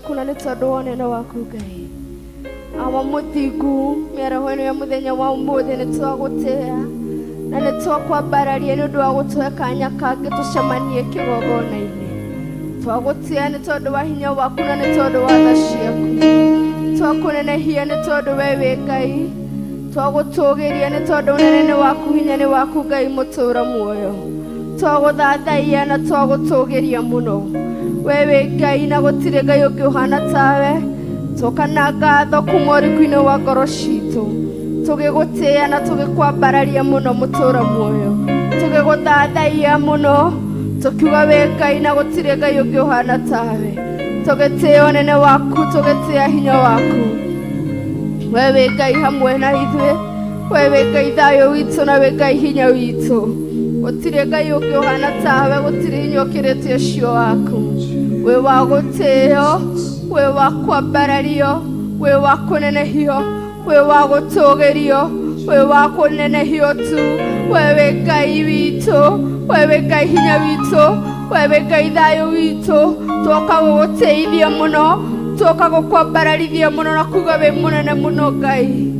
Kuna nitodone na wakugai awa muthigu mera hono ya muthenya wa umuthi nitwagutea na nitwakwambararia ni undu wa gutwe kanya kangi tucemanie kigogona-ini twagutea ni tondu wa hinya waku na ni tondu wa tha ciaku twakunenehia ni tondu we wi Ngai twagutugiria ni tondu unene waku hinya ni waku Ngai mutura muoyo twaguthathaia na twagutugiria muno wewe Ngai na gutire Ngai ungi uhana tawe tokana ngatho kuma uriku-ini wa ngoro citu tugigutia na tugikwambararia muno mutura muoyo tugiguthathaia muno tukiuga we Ngai na gutire Ngai ungi uhana tawe tugitia unene waku tugitia hinya waku wewe Ngai hamwe na ithuĩ wewe Ngai thayo witu na we Ngai hinya witu gutire Ngai ungi uhana tawe gutire hinya ukirite ucio waku we wa guteo we wa kwambarario we wa kunenehio we wa gutugirio we wa kunenehio tu wewe Ngai witu wewe Ngai hinya witu wewe Ngai thayo witu twoka guguteithia muno twoka gukwambararithia muno na kuga we munene muno Ngai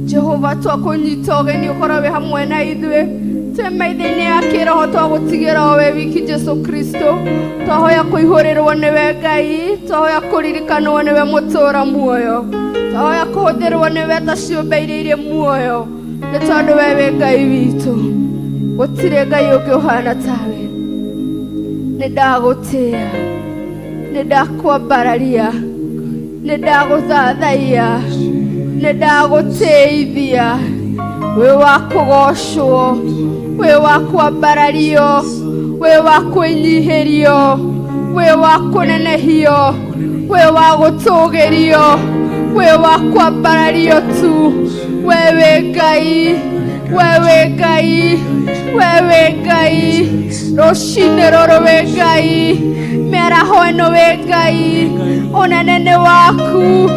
Jehova twakunyita ugeni ukorwo we hamwe na ithuĩ maitho-ini ya kiroho twagutigira we wiki Jesu Kristo twahoya kuihurirwo ni we Ngai twahoya kuririkanwo ni we mutura muoyo twahoya kuhuthirwo ni we ta ciumbe iria iri muoyo ni tondu we wi Ngai witu gutire Ngai ungi uhana tawe ni ndagutia ni ndakwambararia ni ndaguthathaia ni ndaguteithia we wa kugocwo we wa kwambarario we wa kwinyihirio we wa kunenehio we wa gutugirio we wa kwambarario tu wewe Ngai wewe Ngai wewe Ngai ruci-ini ruru we Ngai mĩaraho ĩno we Ngai unene waku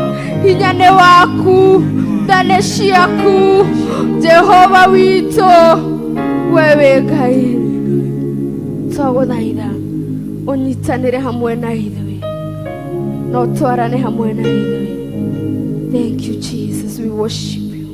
hinya ni waku thane ciaku Jehova witu wewe Ngai twaguthaitha unyitanire hamwe na ithuĩ no twarane hamwe na ithuĩ. Thank you Jesus, we worship you.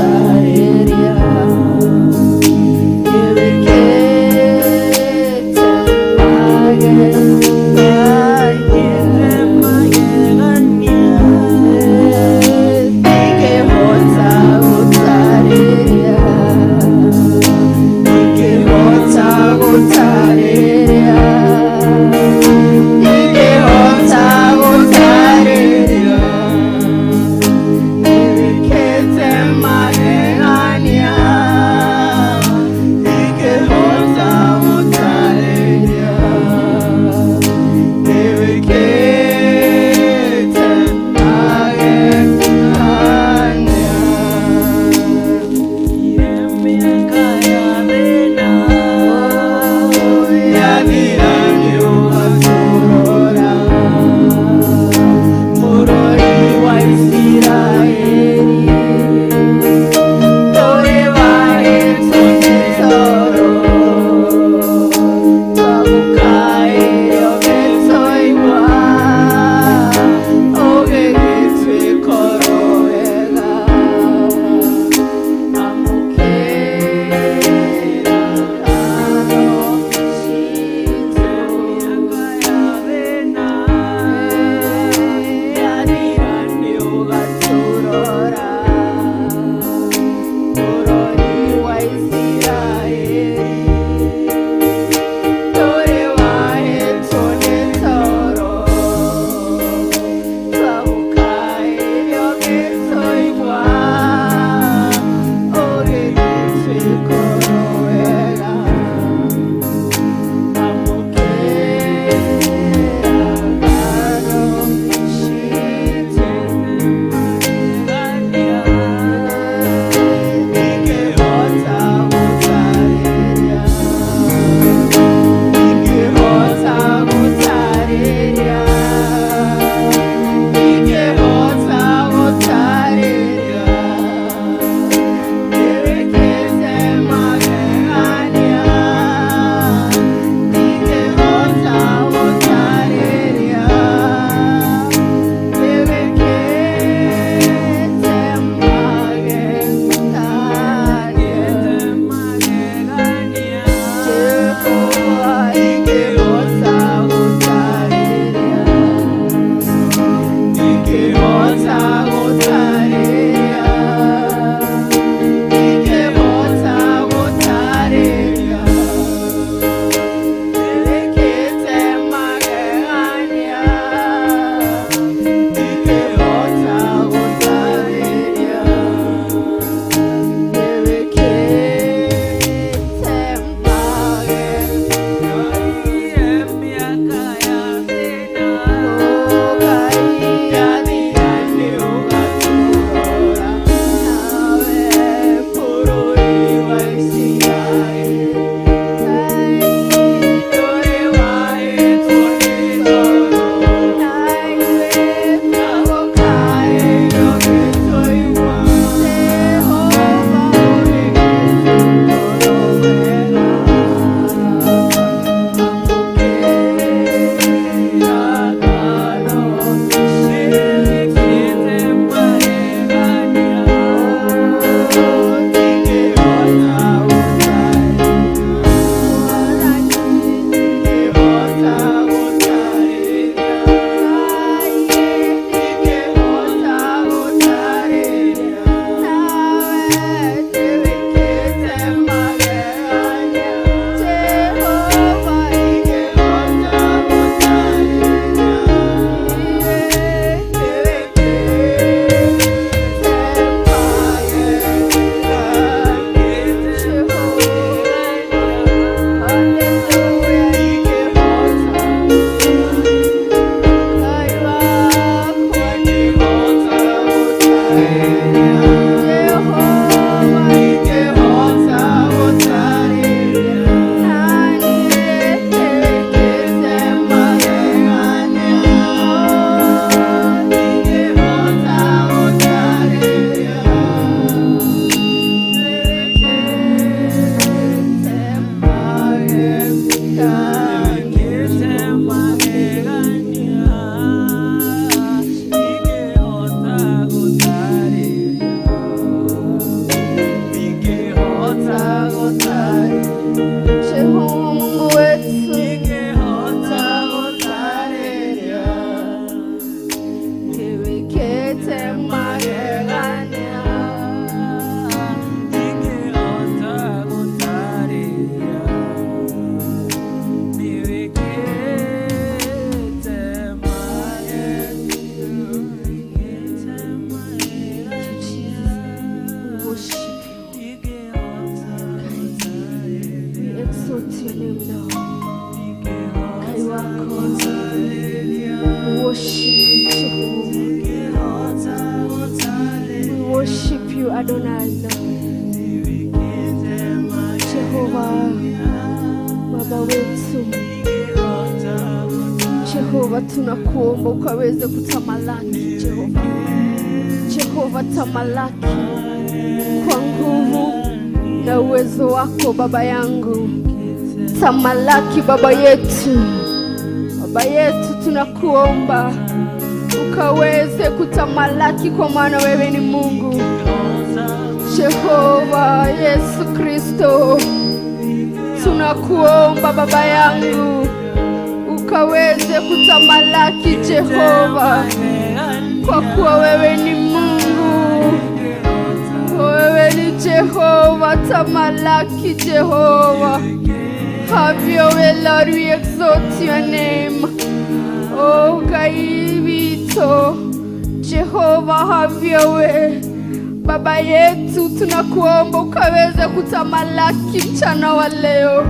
Hallelujah. Give it Adonai Lord. Jehova Baba wetu, Jehova tunakuomba ukaweze kutamalaki. Jehova tamalaki kwa nguvu na uwezo wako Baba yangu. Tamalaki Baba yetu, Baba yetu tunakuomba ukaweze kutamalaki, kwa maana wewe ni Mungu. Jehova Yesu Kristo, tunakuomba Baba yangu ukaweze kutamalaki Jehova, kwa kuwa wewe ni Mungu, wewe ni Jehova. Tamalaki Jehova. Have your way, Lord, we exalt your name. Oh Kaivito Jehova, have your way. Baba yetu tunakuomba ukaweze kutamalaki mchana wa leo.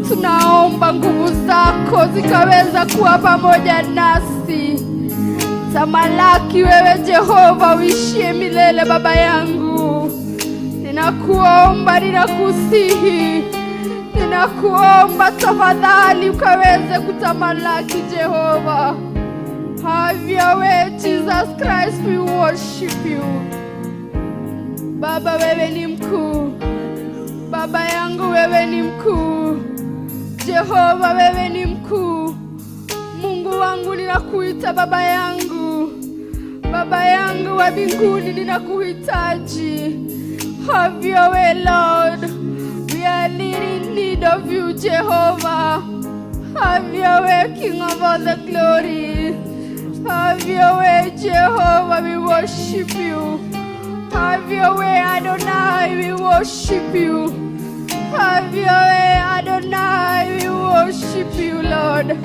Tunaomba nguvu zako zikaweza kuwa pamoja nasi. Tamalaki wewe Jehova, uishie milele Baba yangu. Ninakuomba, ninakusihi, ninakuomba tafadhali ukaweze kutamalaki Jehova. Have your way Jesus Christ, we worship you. Baba wewe ni mkuu, Baba yangu wewe ni mkuu. Jehova wewe ni mkuu. Mungu wangu ninakuita Baba yangu, Baba yangu wa mbinguni ninakuhitaji. Have your way Lord, we are in need of you Jehovah. Have your way King of all the glory. Have your way Jehovah, we worship you. Have your way Adonai, we worship you. Have your way Adonai, we worship you Lord.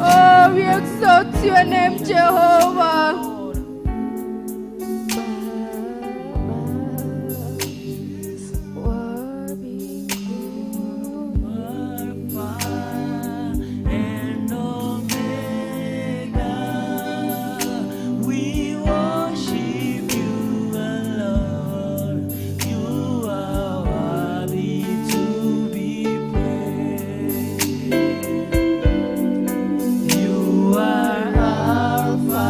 Oh, we exalt your name Jehovah. You are Alpha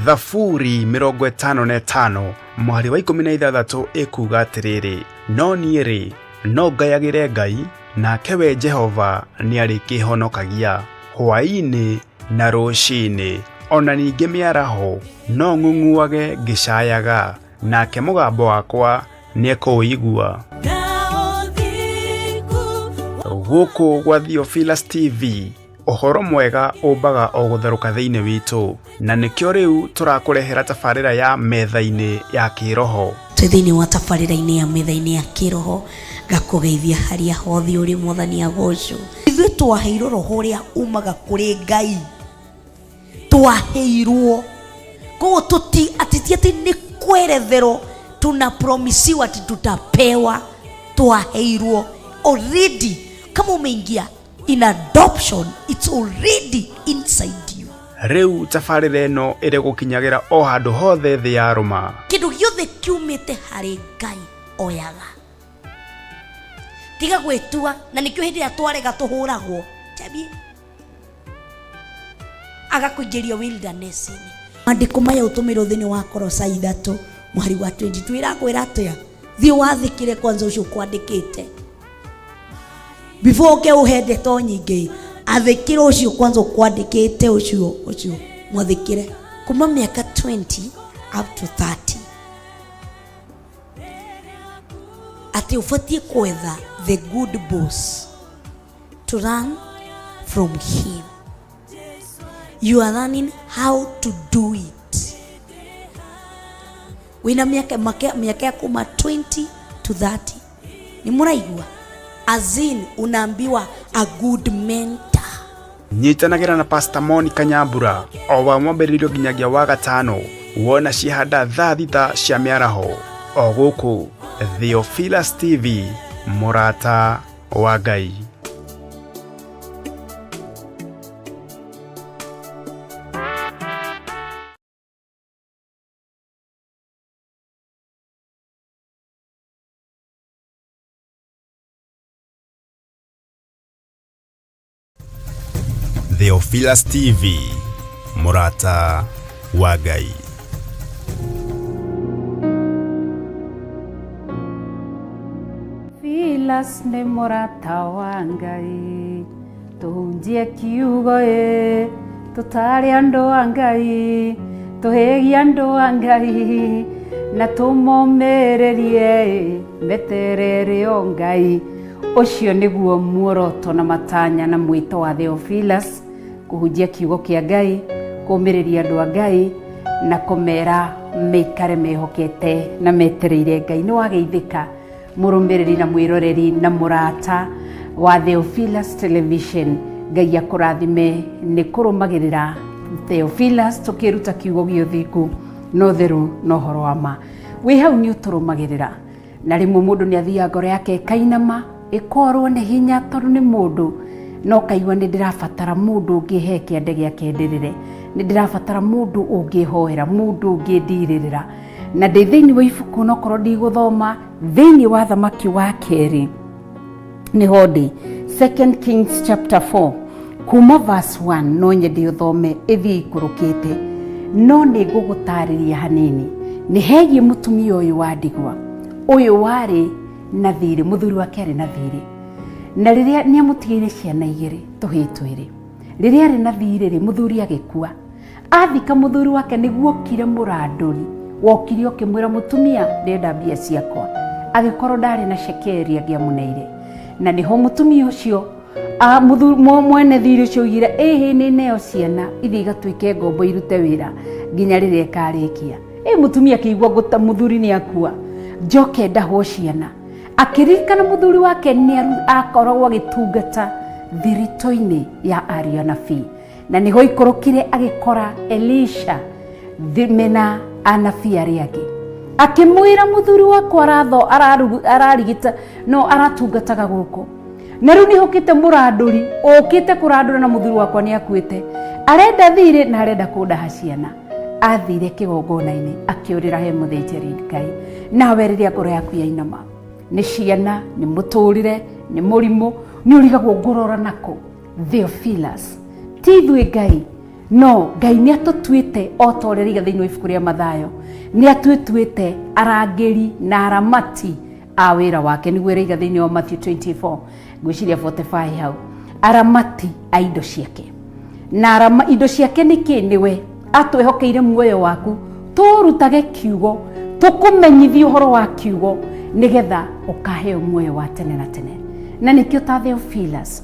Thaburi 55 mwari wa 16 ikuga atiriri, no niĩ no ngayagĩre Ngai, nake we Jehova nĩ arĩkĩhonokagia. Hwa-ini na ruci-ini, ona ningĩ mĩaraho no ng'ung'uage ngĩcayaga, nake mũgambo wakwa nĩekũũigua. Gũkũ gwa Theophilus TV, ũhoro mwega ũmbaga o gũtherũka thĩinĩ witũ, na nĩkĩo rĩu tũrakũrehera tabarĩra ya Metha-ini ya Kiroho. Thĩinĩ wa tabarĩra-inĩ ya Metha-ini ya Kiroho, ngakũgeithia harĩa hothe ũrĩ Mwathani agocwo. Ithuĩ twaheirwo roho ũrĩa umaga kũrĩ Ngai, twaheirwo. Koguo atĩ nĩ kweretherwo, tunapromisiwa ati tutapewa, twaheirwo already. Kama umeingia in adoption, it's already inside you. Rĩu tabarĩra ĩno ĩrĩ gũkinyagira o handũ hothe thĩ ya Roma. Kĩndũ gĩothe kiumĩte harĩ Ngai oyaga. Tiga gwĩtua, na nĩkĩo hĩndĩ ĩrĩa twarega tũhũragwo, tabia agakũingĩria wilderness-inĩ. Maandĩko maya ũtũmĩrwo thĩinĩ wa Kolosai 3 mweri wa 22 ĩrakwĩra atĩa? Thiĩ wathĩkĩre kwanza ũcio kwandĩkĩte. Before ũke ndeto nyingĩ, athĩkĩre ũcio kwanza kwandĩkĩte ũcio mwathĩkĩre. Kuma mĩaka 20 up to 30. Ati ufatie kwetha the good boss to learn from him. You are learning how to do it. Wina miaka kuma 20 to 30. Ni muraigua? Azin unaambiwa a good mentor. Nyitanagira na Pastor Monica Nyambura o wa mwambĩrĩrio nginyagia wa gatano, wona cihanda thaa thita cia mĩaraho o gũkũ Theophilus TV, MURATA wa Ngai. Theophilus TV, MURATA wa Ngai. Theophilus nĩ mũrata wa Ngai, tũhunjie kiugo tũtare andũ a Ngai, tũhĩgie andũ a Ngai, na tũmomĩrĩrie meterere o Ngai. Ũcio nĩguo muoroto na matanya na mwĩto wa Theophilus, kũhunjia kiugo kĩa Ngai, kũmĩrĩria andũ a Ngai, na kũmera meikare mehokete na metereire Ngai. Nĩ wageithĩka mũrũmĩrĩri na mwĩroreri na mũrata wa Theophilus Television. Ngai akũrathime nĩ kũrũmagĩrĩra Theophilus tũkĩruta kiugo gĩa ũthingu na ũtheru na ũhoro wa ma. Wĩ hau nĩ ũtũrũmagĩrĩra, na rĩmwe mũndũ nĩ athiaga ngoro yake ĩkainama, ĩkorwo nĩ hinya tondũ nĩ mũndũ, no kaigua nĩ ndĩrabatara mũndũ ũngĩhe kĩande gĩake ndĩrĩre, nĩ ndĩrabatara mũndũ ũngĩhoera, mũndũ ũngĩndirĩrĩra. Na ndĩ thĩinĩ wa ibuku no korwo ndigũthoma thĩinĩ wa thamaki wa kerĩ, nĩho ndĩ 2 Kings chapter 4 kuma verse 1, no nyende ũthome ĩthiĩ ikũrũkĩte, no nĩ ngũgũtarĩria hanini. Nĩ hegie mũtumia ũyũ wa ndigwa, ũyũ warĩ na thirĩ, mũthuri wake arĩ na thirĩ, na rĩrĩa nĩ amũtigĩire ciana 2 tũhĩĩ 2. Rĩrĩa arĩ na thirĩ mũthuri agĩkua, athika mũthuri wake nĩguo kire mũrandũri wokire ũkĩmwĩra mũtumia ndenda mbia ciakwa, agĩkorwo ndarĩ na cekeri angĩamũneire. Na nĩho mũtumia ũcio mwene thirĩ ũcio oigire nĩ neo ciana ithiĩ igatuĩke ngombo irute wĩra nginya rĩrĩa ĩkarĩkia. Mũtumia akĩigua gũta mũthuri nĩ akua, njoke ndahwo ciana. Akĩririkana mũthuri wake nĩ akoragwo agĩtungata thirito-inĩ ya ariũ anabii, na nĩho ikũrũkire agĩkora Elisha mena anabii arĩa angĩ, akĩmwĩra mũthuri wakwa ararigita no aratungataga gũkũ, na rĩu nĩhũkĩte mũrandũri ũkĩte kũrandũra na mũthuri wakwa nĩ akuĩte, arenda thirĩ na arenda kũndaha ciana. Athire kĩgongona-inĩ akĩũrĩra he mũthĩnjĩri Ngai. Nawe rĩrĩa ngoro yaku yainama, nĩ ciana, nĩ mũtũrĩre, nĩ mũrimũ, nĩ ũrigagwo ngũrora nako, Theophilus ti ithuĩ Ngai no Ngai nĩ atũtuĩte o ta ũrĩa riga thĩinĩ wa ibuku rĩa Mathayo nĩ atũtuĩte arangĩri na aramati a wĩra wake, nĩguo riga thĩinĩ wa Matthew 24 ngwĩciria 45 hau, aramati a indo ciake. Na indo ciake nĩ kĩ? Nĩwe atwĩhokeire muoyo waku, tũrutage kiugo, tũkũmenyithie ũhoro wa kiugo nĩgetha ũkaheo muoyo wa tene na tene. Na nĩkĩo ta Theophilus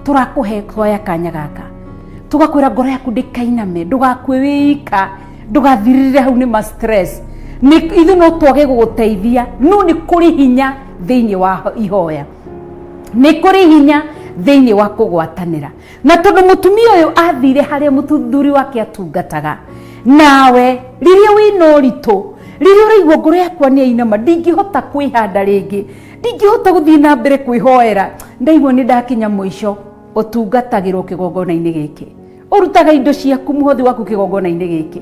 tũrakũhe hoya kanya gaka, tugakwĩra ngoro yaku ndĩkainame, ndũgakue wĩika, ndũgathirire hau nĩ ma stress. Ithu no twage gũgũteithia, no nĩ kũrĩ hinya thĩinĩ wa ihoya, nĩ kũrĩ hinya thĩinĩ wa kũgwatanĩra. Na tondũ mũtumia ũyũ athire harĩa mũthuri wake atungataga, nawe rĩrĩa wĩna ũritũ, rĩrĩa ũraigua ngoro yakwa nĩ ainama, ndingĩhota kwĩhanda rĩngĩ, ndingĩhota gũthiĩ na mbere kwĩhoera, ndaigua nĩ ndakinya mũico, ũtungatagĩrwo kĩgongona-inĩ gĩkĩ, ũrutaga indo ciaku mũhothi waku kĩgongona-inĩ gĩkĩ,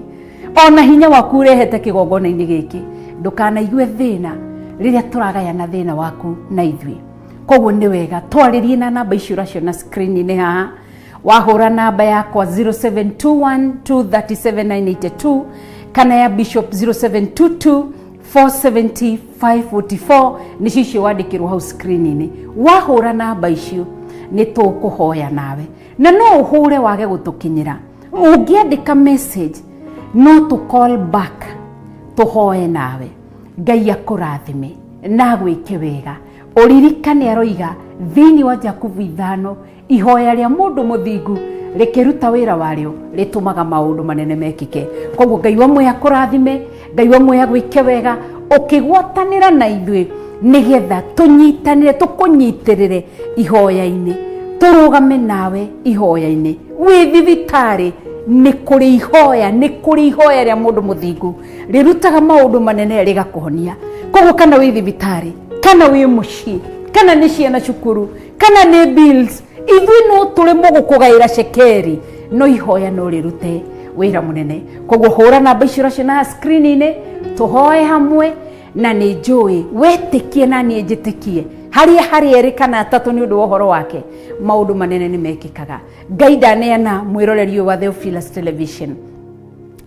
ona hinya waku ũrehete kĩgongona-inĩ gĩkĩ, ndũkanaigue thĩna rĩrĩa tũragayana thĩna waku na ithuĩ. Koguo nĩ wega twarĩrie na namba icio ũracio na screen-inĩ haha, wahũra namba yakwa 0721237982 kana ya Bishop 0722470544 nĩcio icio wandĩkĩrwo hau screen-inĩ. Wahũra namba icio nĩ tũkũhoya nawe, na no ũhũre wage gũtũkinyĩra, ũngĩandĩka message no to call back tũhoe nawe. Ngai akũrathime na gwĩke wega. Ũririkane aroiga thĩinĩ wa Jakubu 5, ihoya rĩa mũndũ mũthingu rĩkĩruta wĩra warĩo rĩtũmaga maũndũ manene mekĩke. Koguo Ngai wamwe akũrathime, Ngai wamwe agwĩke wega, ũkĩgwatanĩra na ithuĩ nĩgetha tũnyitanĩre, tũkũnyitĩrĩre ihoya-inĩ, tũrũgame nawe ihoya-inĩ. Wĩ thibitarĩ nĩ kũrĩ ihoya, nĩ kũrĩ ihoya rĩa mũndũ mũthingu rĩrutaga maũndũ manene rĩgakũhonia. Koguo kana wĩ thibitarĩ, kana wĩ mũciĩ, kana nĩ ciana cukuru, kana nĩ bills, ithuĩ no tũremwo gũkũgaĩra cekeri, no ihoya no rĩrute wĩra mũnene. Koguo hũra namba icio ũracio na screen-inĩ, tũhoe hamwe, na nĩ njũĩ wetĩkie na niĩ njĩtĩkie harĩa erĩ kana atatũ nĩ ũndũ wa ũhoro wake, maũndũ manene nĩ mekĩkaga. Ngai ndaneana mwĩroreri wa Theophilus Television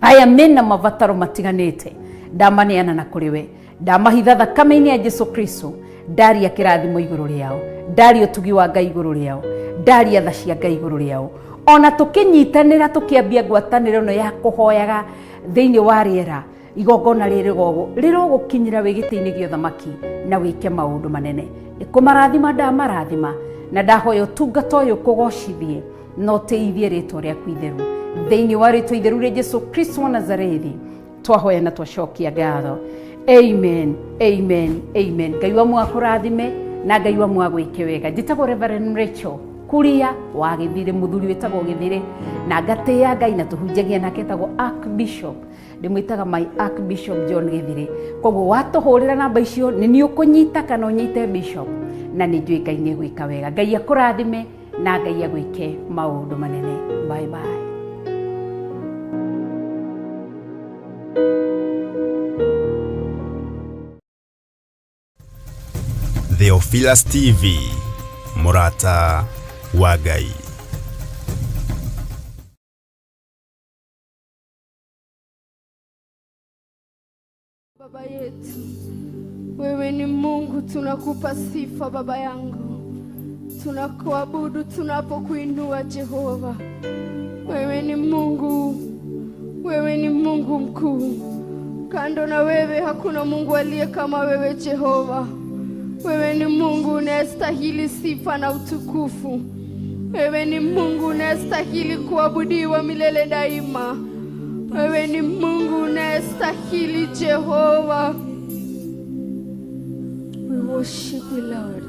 aya mena mabataro matiganĩte, ndamaneana na kũrĩ we, ndamahitha thakame-inĩ ya Jesu Kristo, ndaria kĩrathimo igũrũ rĩao, ndaria ũtugi wa Ngai igũrũ rĩao, ndaria tha cia Ngai igũrũ rĩao. Ona tũkĩnyitanĩra tũkĩambia ngwatanĩro ĩno ya kũhoyaga thĩinĩ wa rĩera, igongona rĩrogũkinyĩra wĩ gĩtĩ-inĩ gĩa ũthamaki na wĩke maũndũ manene. Kũmarathima ndamarathima, na ndahoya ũtungata ũyũ kũgocithie no teithie rĩtwa rĩaku itheru, thĩinĩ wa rĩtwa itheru rĩa Jesu Kristo wa Nazarethi twahoya na twacokia ngatho. Amen, amen, amen. Ngai wamwe akũrathime na Ngai wamwe agwĩke wega. Njĩtagwo Reverend Rachel Kuria wa Gĩthirĩ, mũthuri wĩtagwo Gĩthirĩ, na ngatĩĩa Ngai na tũhunjagia nake etagwo Archbishop, ndĩmwĩtaga my Archbishop John Gĩthirĩ. Koguo watũhũrĩra namba icio nĩ niĩ ũkũnyita kana ũnyite Bishop, na nĩ njũĩ Ngai nĩ gwĩka wega. Ngai akũrathime na Ngai agwĩke maũndũ manene. Bye bye. Theophilus TV, MURATA wa Ngai. Baba yetu, wewe ni Mungu, tunakupa sifa Baba yangu, tunakuabudu tunapokuinua Jehova. Wewe ni Mungu, wewe ni Mungu mkuu, kando na wewe hakuna Mungu aliye kama wewe Jehova. Wewe ni Mungu unayestahili sifa na utukufu. Wewe ni Mungu unayestahili kuabudiwa milele daima. Wewe ni Mungu unayestahili Jehova. We worship you, Lord.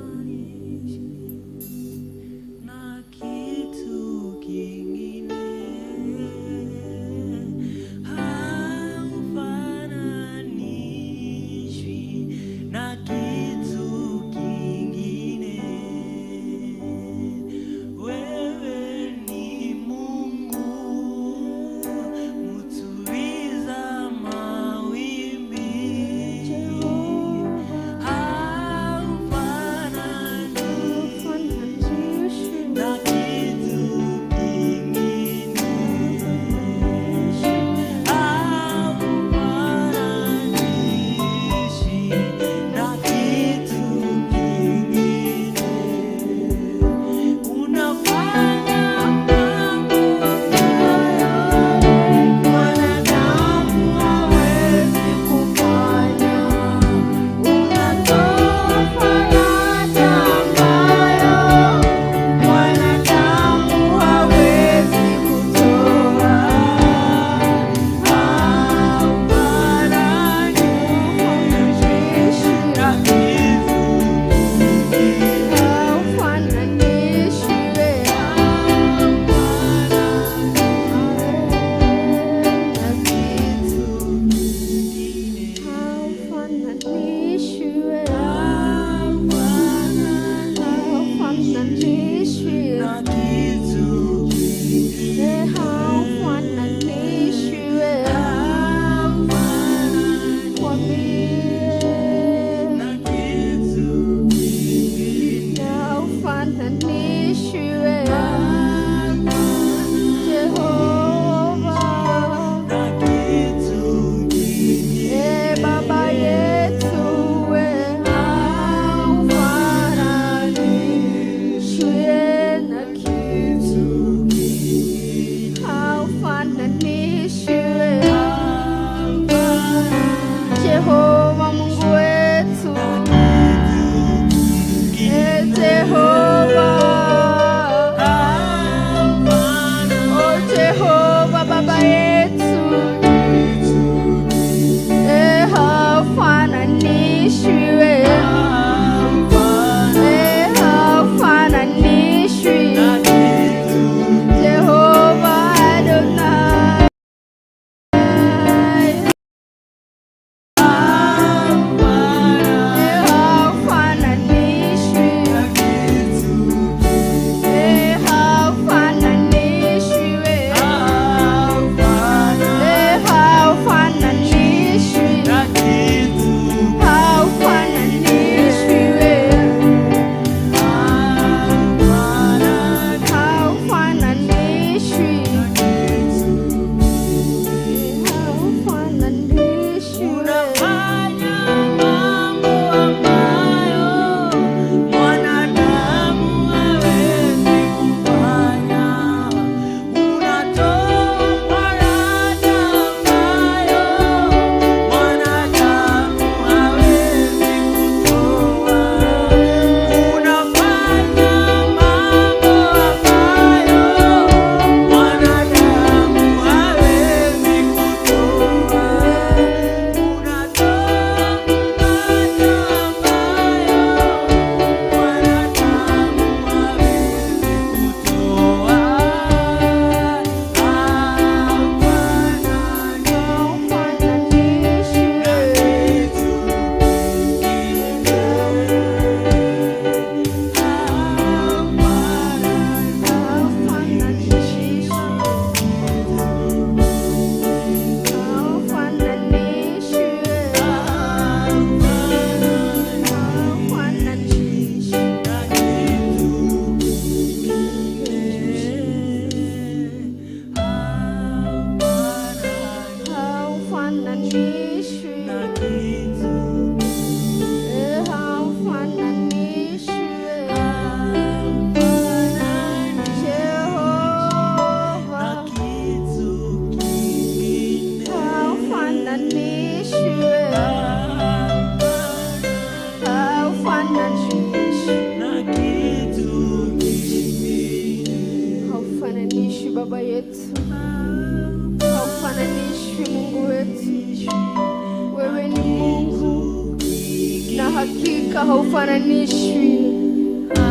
hakika haufananishwi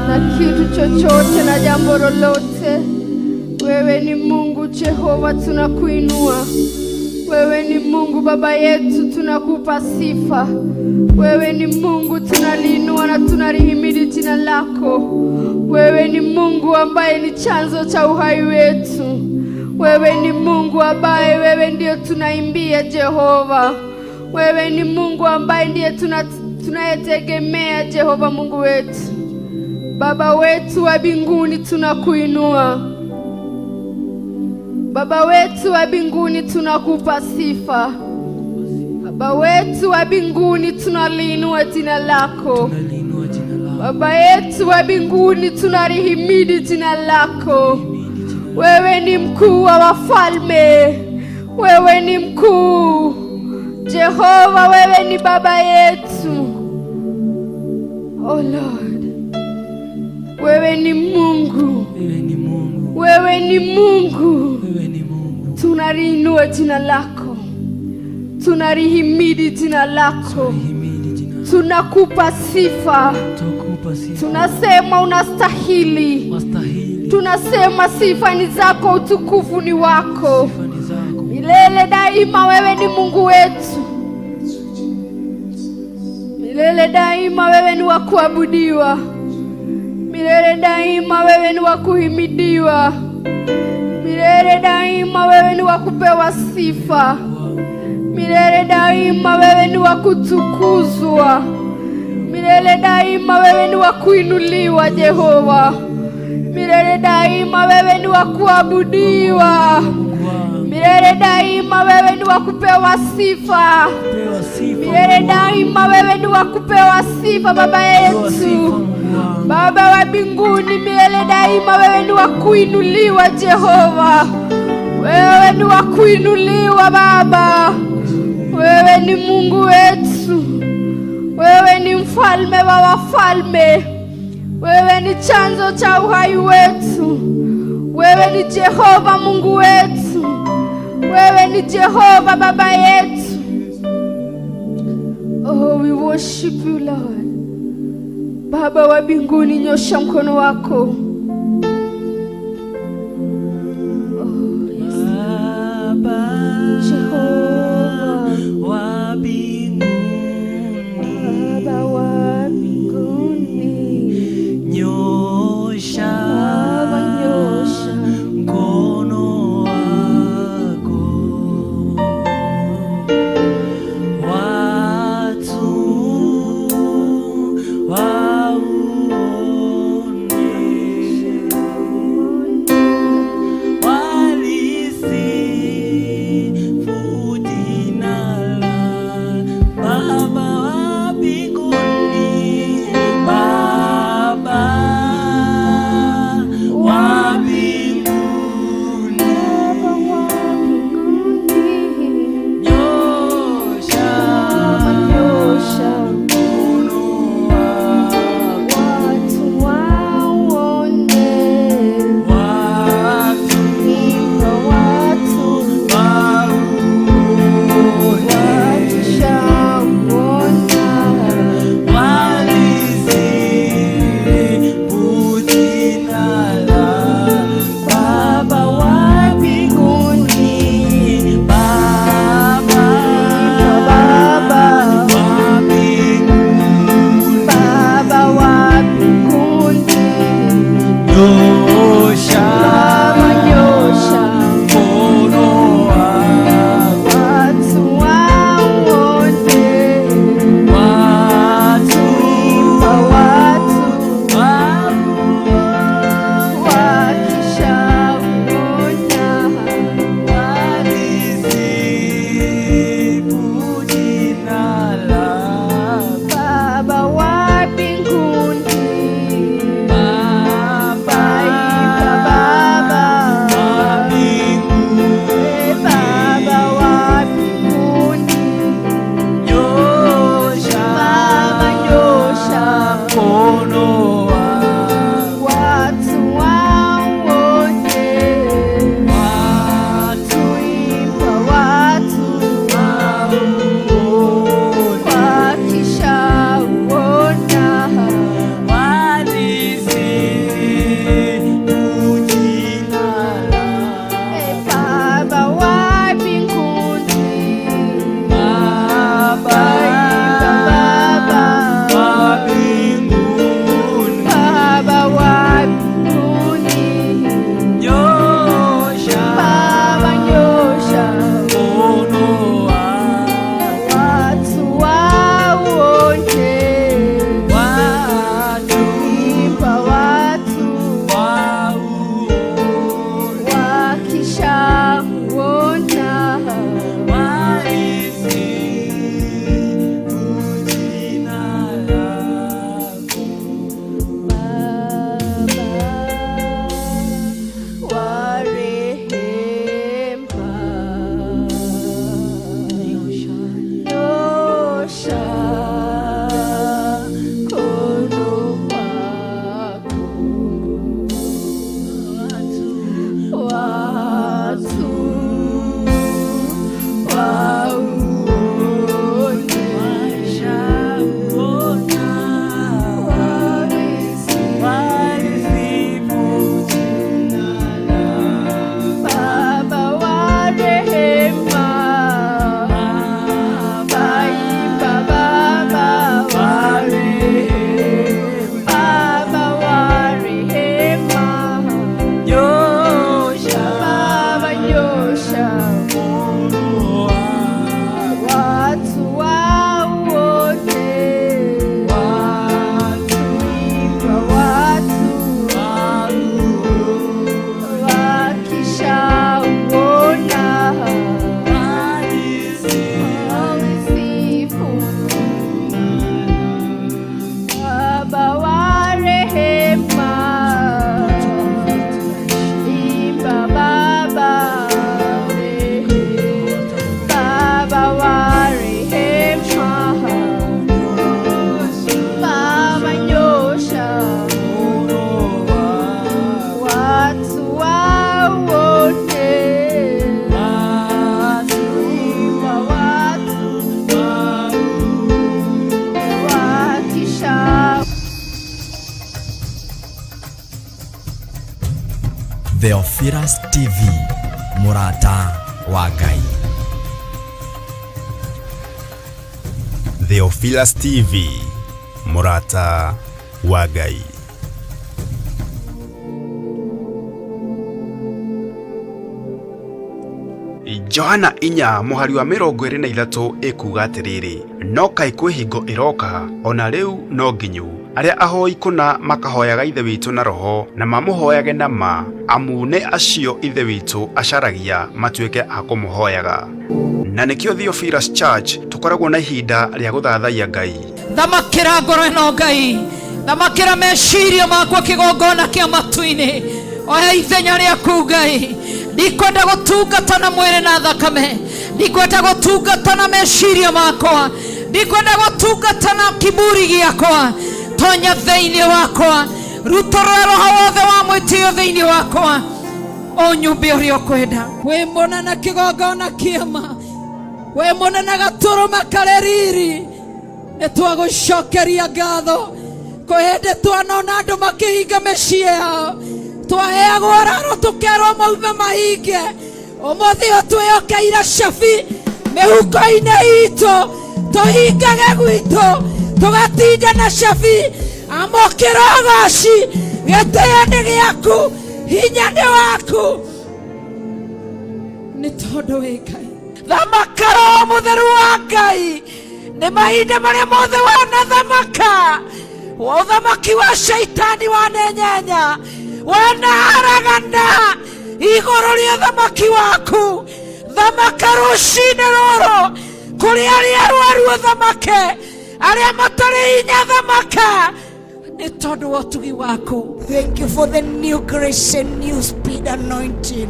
na kitu chochote na jambo lolote. Wewe ni Mungu Jehova, tunakuinua. Wewe ni Mungu Baba yetu, tunakupa sifa. Wewe ni Mungu, tunaliinua na tunalihimidi jina lako. Wewe ni Mungu ambaye ni chanzo cha uhai wetu. Wewe ni Mungu ambaye wewe ndio tunaimbia Jehova. Wewe ni Mungu ambaye ndiye tunayetegemea Jehova Mungu wetu. Baba wetu wa mbinguni tunakuinua. Baba wetu wa mbinguni tunakupa sifa. Baba wetu wa mbinguni tunaliinua jina lako. Baba yetu wa mbinguni tunalihimidi jina lako. Wewe ni mkuu wa wafalme. Wewe ni mkuu Jehova, wewe ni baba yetu. Oh Lord, wewe ni Mungu. Wewe ni Mungu. Tunaliinua jina lako. Tunalihimidi jina lako. Tunakupa sifa. Tunasema unastahili. Tunasema sifa ni zako, utukufu ni wako. Milele daima wewe ni Mungu wetu. Milele daima wewe ni wa kuabudiwa. Milele daima wewe ni wa kuhimidiwa. Milele daima wewe ni wa kupewa sifa. Milele daima wewe ni wa kutukuzwa. Milele daima wewe ni wa kuinuliwa Jehova. Milele daima wewe ni wa kuabudiwa. Milele daima wewe ni wa kupewa sifa. Milele daima wewe ni wa kupewa sifa Baba yetu. Baba wa mbinguni, milele daima wewe ni wa kuinuliwa Jehova. Wewe ni wa kuinuliwa Baba. Wewe ni Mungu wetu. Wewe ni mfalme wa wafalme. Wewe ni chanzo cha uhai wetu. Wewe ni Jehova Mungu wetu. Wewe ni Jehova Baba yetu. Oh, we worship you Lord. Baba wa mbinguni, nyosha mkono wako. Theophilus TV, MURATA wa Ngai. Theophilus TV, MURATA wa Ngai. Johana 4 muhari wa 23 ekuga atiriri, no kai kwi hingo iroka ona riu no nginyu aria ahoi kuna makahoyaga ithe witu na roho na mamuhoyage na ma amune acio ithe witu acaragia matuike akumuhoyaga. Na nikio Theophilus Church tukoragwo na ihinda ria guthathaia Ngai. Thamakira ngoro ino Ngai, thamakira meciria makwa kigongona kia matu-ini, oya ithenya riaku Ngai. Ndikwenda gutungata na mwiri na thakame, ndikwenda gutungata na meciria makwa, ndikwenda gutungata na kiburi giakwa. Tonya thiini wakwa, ruta roho wothe wa mwitio thiini wakwa, o nyumba uria ukwenda. We mona na kigongona kiama, we mona na gaturo makareriri, nitwagucokeria ngatho kwende twanona andu makihinga mecii yao, twaheagwo raro tukerwo maume mahinge. Umuthi twiokeire cabi mihuko-ini itu, tuhingage gwitu tugatinda na cabi. Amukira goci, gitio ni giaku, hinya ni waku, ni tondu wi Ngai. Thamakara mutheru wa Ngai, ni mahinda maria mothe wana thamaka, uthamaki wa shaitani wanenyenya, wanaharagana iguru ria thamaki waku. Thamaka ruci-ini ruru kuri aria arwaru thamake, aria matari hinya thamaka, ni tondu wa utugi waku. Thank you for the new grace and new speed anointing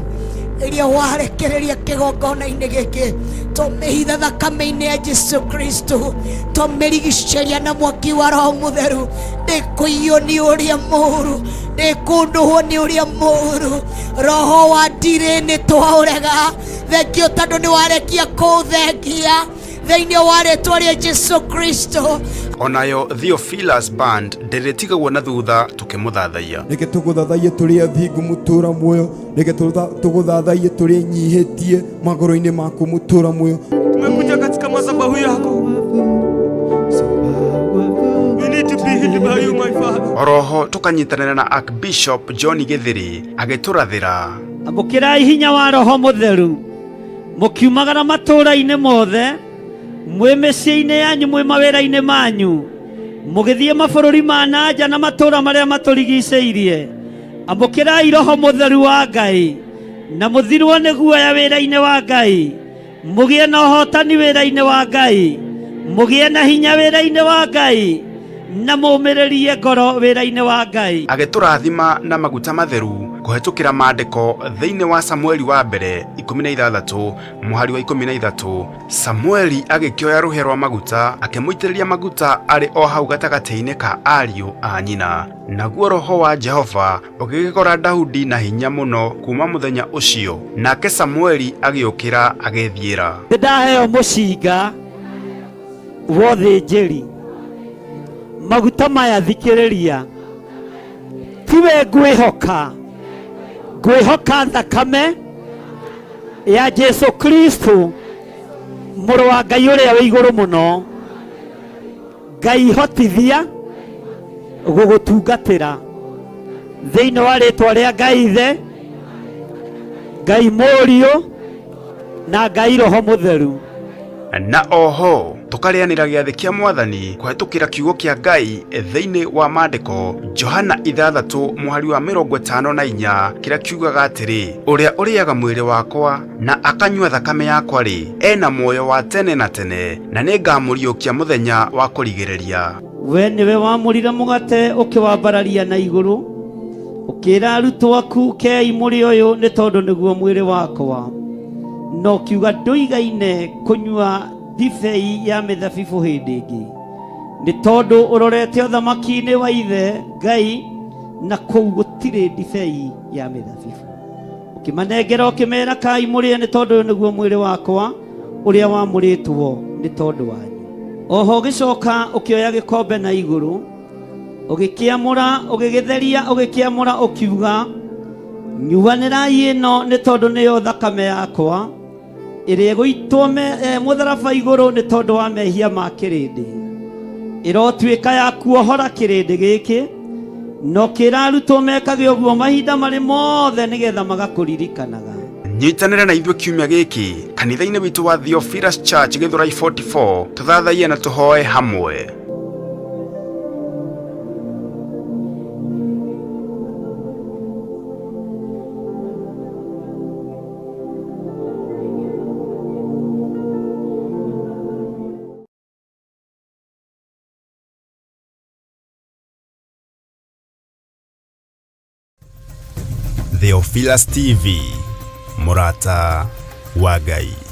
iria warekereria kigongona-ini giki. Tumihitha thakame-ini ya Jesu Kristo, tumirigiceria na mwaki wa Roho Mutheru. Ndikuiywo ni uria muru, ndikunduhwo ni uria muru. Roho wa ndire ni twaurega. Thengio tondu ni warekia kuthengia thiini wa ritwa ria Jesu Kristo. Onayo Theophilus Band ndiritigagwo na thutha tukimuthathaia. Reke tuguthathaie turi athingu mutura muoyo, reke tuguthathaie turi nyihitie magoro-ini maku mutura muoyo. Tumekuja katika madhabahu yako. We need to be hid by you, my Father. Oroho tukanyitanira na Archbishop John Githiri agiturathira. Ambukirai hinya wa Roho Mutheru, mukiumagara matura-ini mothe, mwi micii-ini yanyu, mwi mawira-ini manyu, mugithie mabururi ma nanja na matura maria maturigiceirie. Ambukirai Roho Mutheru wa Ngai, na muthirwo ni guoya wira-ini wa Ngai, mugie na uhotani wira-ini wa Ngai, mugie na hinya wira-ini wa Ngai, na mumiririe ngoro wira-ini wa Ngai. Agiturathima na maguta matheru kuhetukira maandiko thiini wa Samueli wa mbere 16 muhari wa 13. Samueli agikioya ruhe rwa maguta akimuitiriria maguta ari o hau gatagati-ini ka ariu a nyina. Naguo Roho wa Jehova ugigikora Daudi na hinya muno kuma muthenya ucio, nake Samueli agiukira agithiira. Ndaheo mucinga wothe njeri maguta maya thikiriria, tiwe ngwihoka, ngwihoka thakame ya Jesu Kristo muru wa Ngai uria wi iguru muno. Ngai hotithia gugutungatira thiini wa ritwa ria Ngai Ithe, Ngai Murio na Ngai Roho Mutheru. Na oho tukarianira giathi kia Mwathani kuhetukira kiugo kia Ngai thiini wa maandiko Johana 6 muhari wa 54 kiria kiugaga atiri, uria uriaga mwiri wakwa na akanyua thakame yakwa ri ena muoyo wa tene na tene, na ningamuriukia muthenya wa kurigiriria. We niwe wamurire mugate ukiwambararia na iguru, ukira arutwo aku kei muri uyu ni tondu niguo mwiri wakwa, no kiuga nduigaine kunyua ndibei ya mithabibu hindi ingi, ni tondu urorete uthamaki-ini wa Ithe Ngai, na kou gutire ndibei ya mithabibu. Ukimanengera ukimera kai murie ni tondu niguo mwiri wakwa uria wamuritwo ni tondu wanyu. Oho gicoka ukioya gikombe na iguru, ugikiamura ugigitheria ugikiamura ukiuga, nyuanĩrai ĩno nĩ tondũ nĩyo thakame yakwa ĩrĩa ĩgũitwo mũtharaba igũrũ nĩ tondũ wa mehia ma kĩrĩndĩ, ĩrotuĩka ya kuohora kĩrĩndĩ gĩkĩ, no kĩrarutwo mekage ũguo mahinda marĩ mothe nĩgetha magakũririkanaga. Nyitanĩra na ithuĩ kiumia gĩkĩ kanitha-inĩ witũ wa Theophilus Church Githurai 44 tũthathaie na tũhoe hamwe. Theophilus TV, MURATA wa Ngai.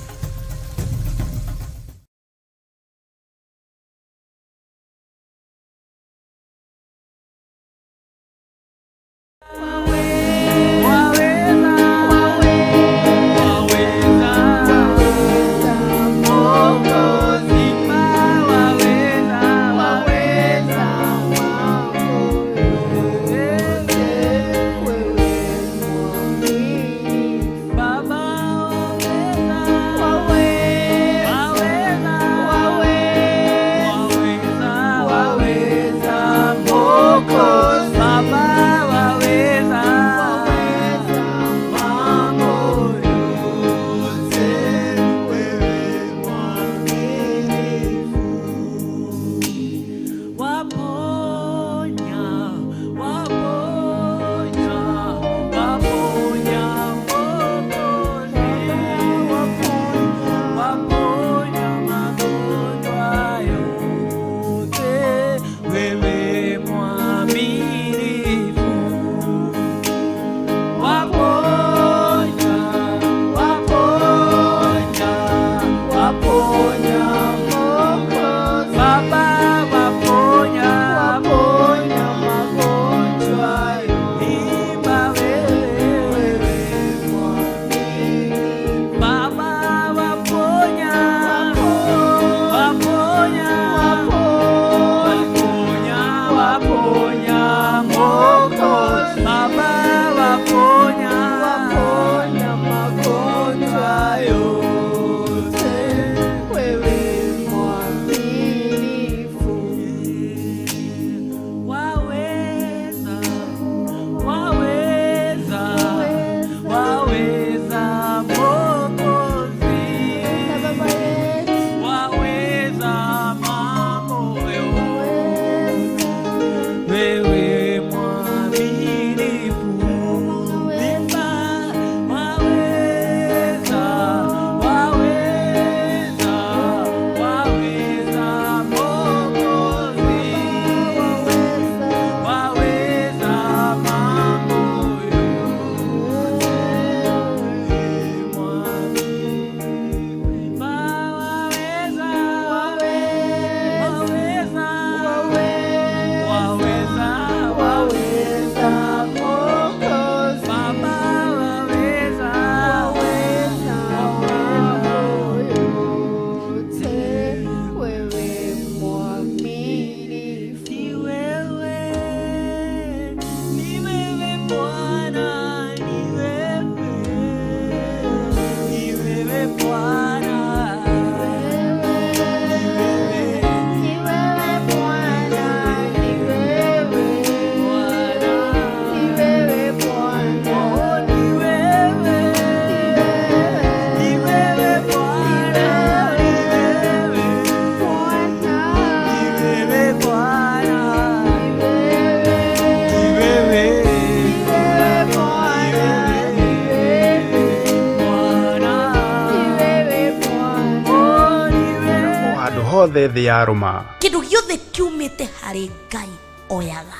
hothe thĩ ya rũma. Kĩndũ gĩothe kiumĩte harĩ Ngai oyaga,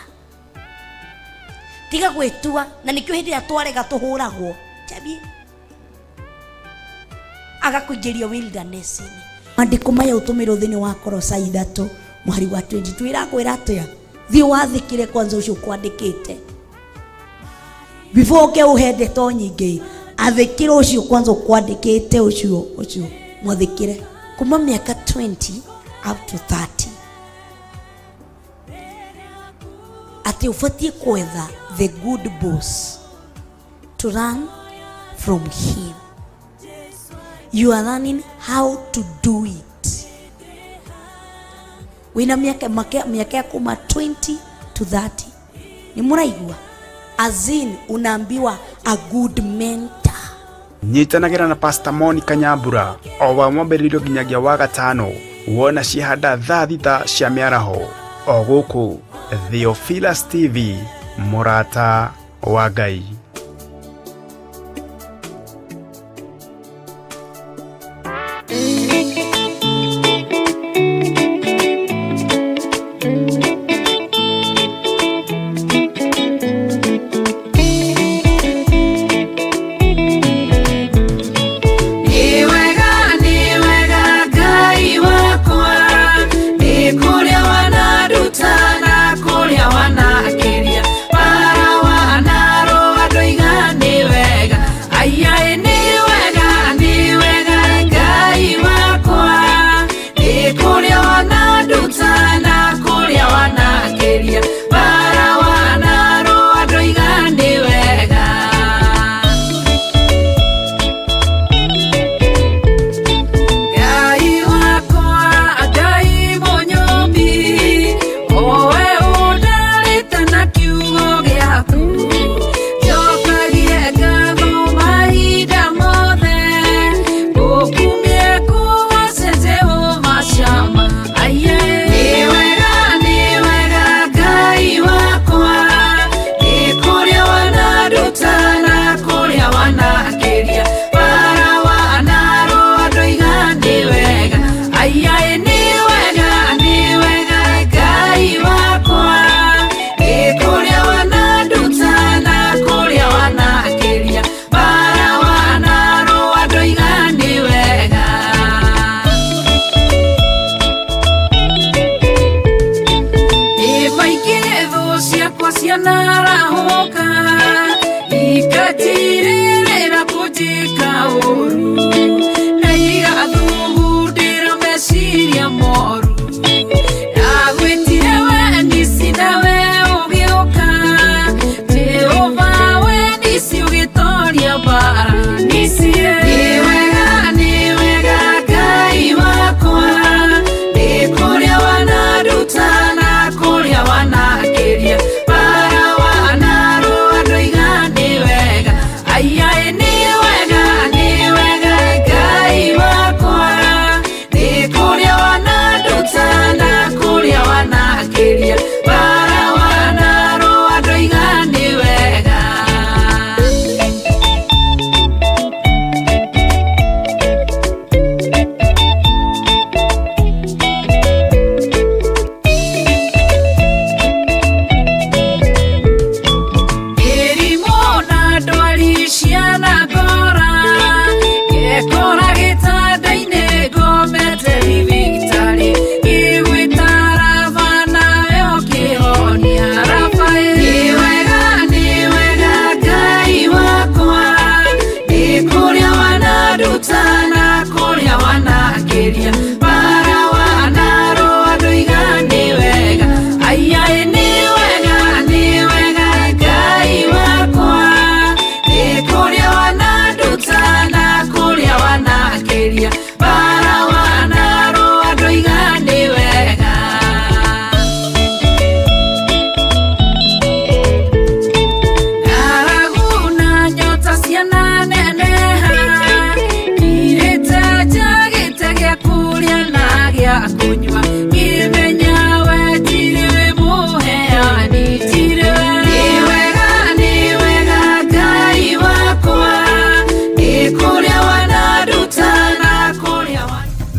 tiga gwĩtua, na nĩkĩo hĩndĩ ĩrĩa twarega tũhũragwo Chabie agakũingĩria wilderness-inĩ. Maandĩko maya ũtũmĩrwo thĩinĩ wa Kolosai 3 mũhari wa 22 ĩrakwĩra atĩa? Thiĩ wathĩkĩre kwanza ũcio kwandĩkĩte before ke uhende to nyingĩ, athĩkĩre ũcio kwanza kwandĩkĩte ũcio mwathĩkĩre kuma miaka 20 up to 30 atĩ ũbatie kwetha the good boss to learn from him. You are learning how to do it. Wina miaka ya kuma 20 to 30. Ni muraigua. Azin unaambiwa a good mentor. Nyitanagira na Pastor Monica Nyambura o wa mwambĩrĩrio nginyagia wa gatano wona cihanda thaa thita cia mĩaraho o gũkũ Theophilus TV Murata wa Ngai.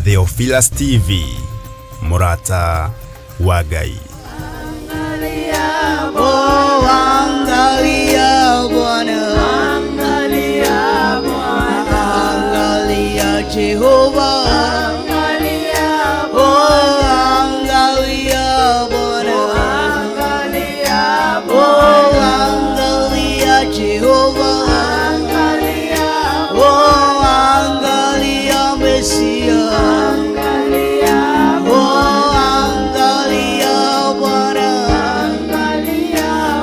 Theophilus TV Murata wa Ngai. Angalia Bwana, angalia Bwana, angalia Jehova, angalia Bwana, angalia Jehova, angalia Mesia. Angalia Bwana, angalia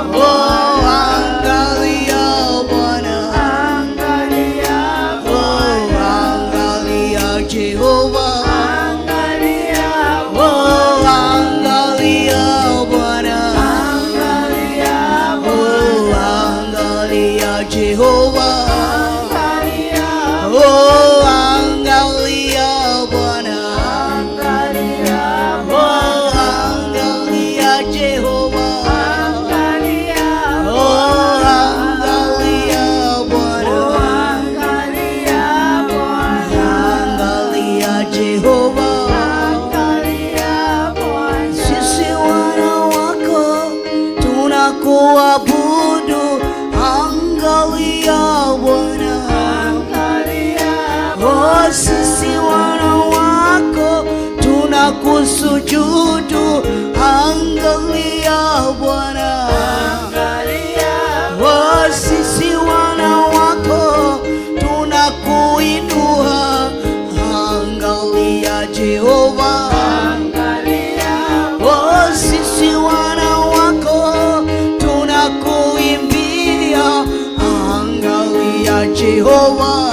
kusujudu. Angalia Bwana, sisi wana wako tunakuinua. Angalia Jehova, sisi wana wako tunakuimbia. Angalia Jehova,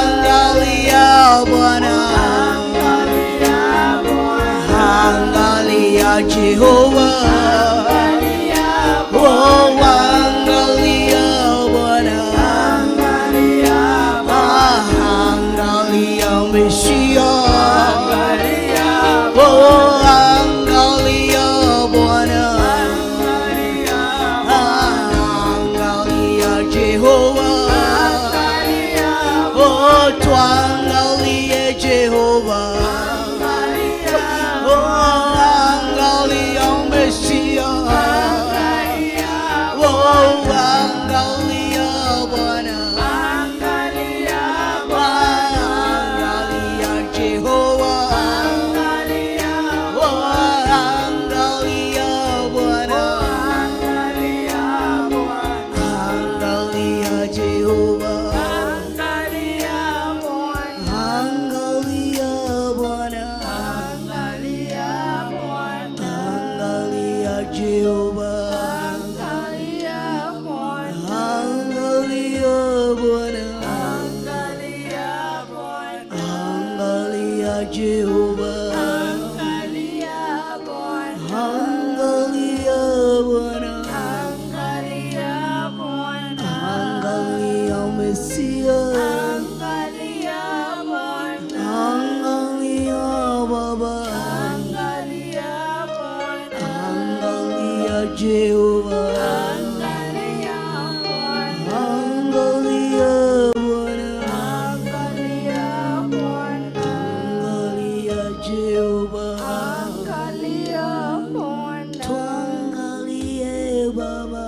angalia Bwana, angalia Jehova, angalia Bwana, angalia Mesia, angalia Bwana, angalia Jehova, tuangalie Jehova, angalia Mesia, angalia Bwana, angalia Jehova, angalia Bwana, angalia Jehova, angalia Bwana, angalia Jehova, angalia Bwana, angalia Jehova, angalia Bwana, angalia Mesia, angalia Baba, angalia Jehova, angalia Bwana, angalia Jehova, tuangalie Baba,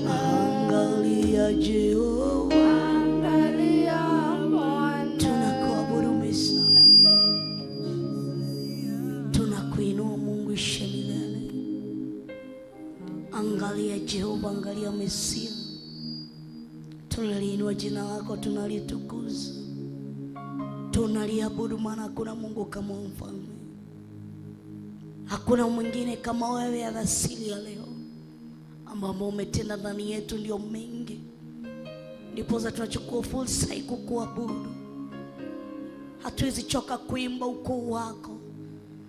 angalia Jehova, tunakuabudu Mesaya, tunakuinua Mungu ishe milele. Angalia Jehova, angalia Mesia, tunaliinua jina lako, tunalitukuza, tunaliabudu, maana hakuna Mungu kama mfalme, hakuna mwingine kama wewe. Alasiri ya leo ambao umetenda ndani yetu ndio mengi, ndipo tunachukua fursa kukuabudu. Hatuwezi choka kuimba ukuu wako,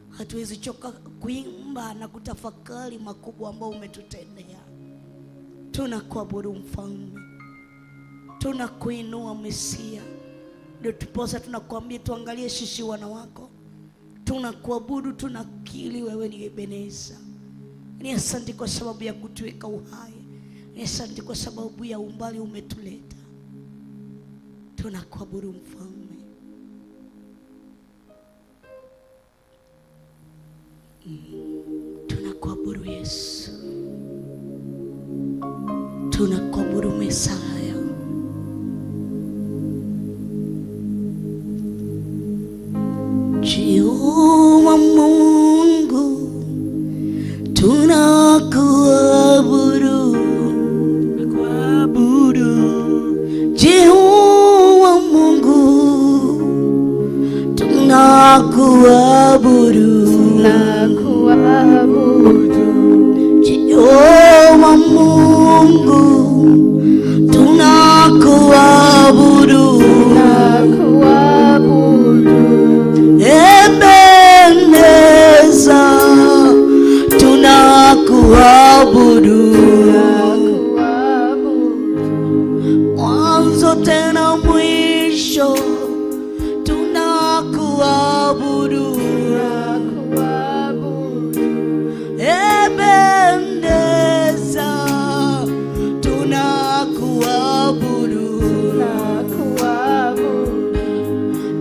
hatuwezi choka kuimba na kutafakari makubwa ambayo umetutendea. Tunakuabudu mfalme, tunakuinua Mesia, ndio tuposa tunakuambia tuangalie sisi wana wako, tunakuabudu, tunakiri wewe ni Ebeneza. Ni asante kwa sababu ya kutuweka uhai, ni asante kwa sababu ya umbali umetuleta. Tunakuabudu mfalme, tunakuabudu Yesu, tunakuabudu Mesaya. Jehova Mungu, tunakuabudu, Jehova Mungu, tunakuabudu, Jehova Mungu, tunakuabudu, Ebeneza, tunakuabudu, mwanzo tena mwisho, tunakuabudu, Ebeneza, tunakuabudu,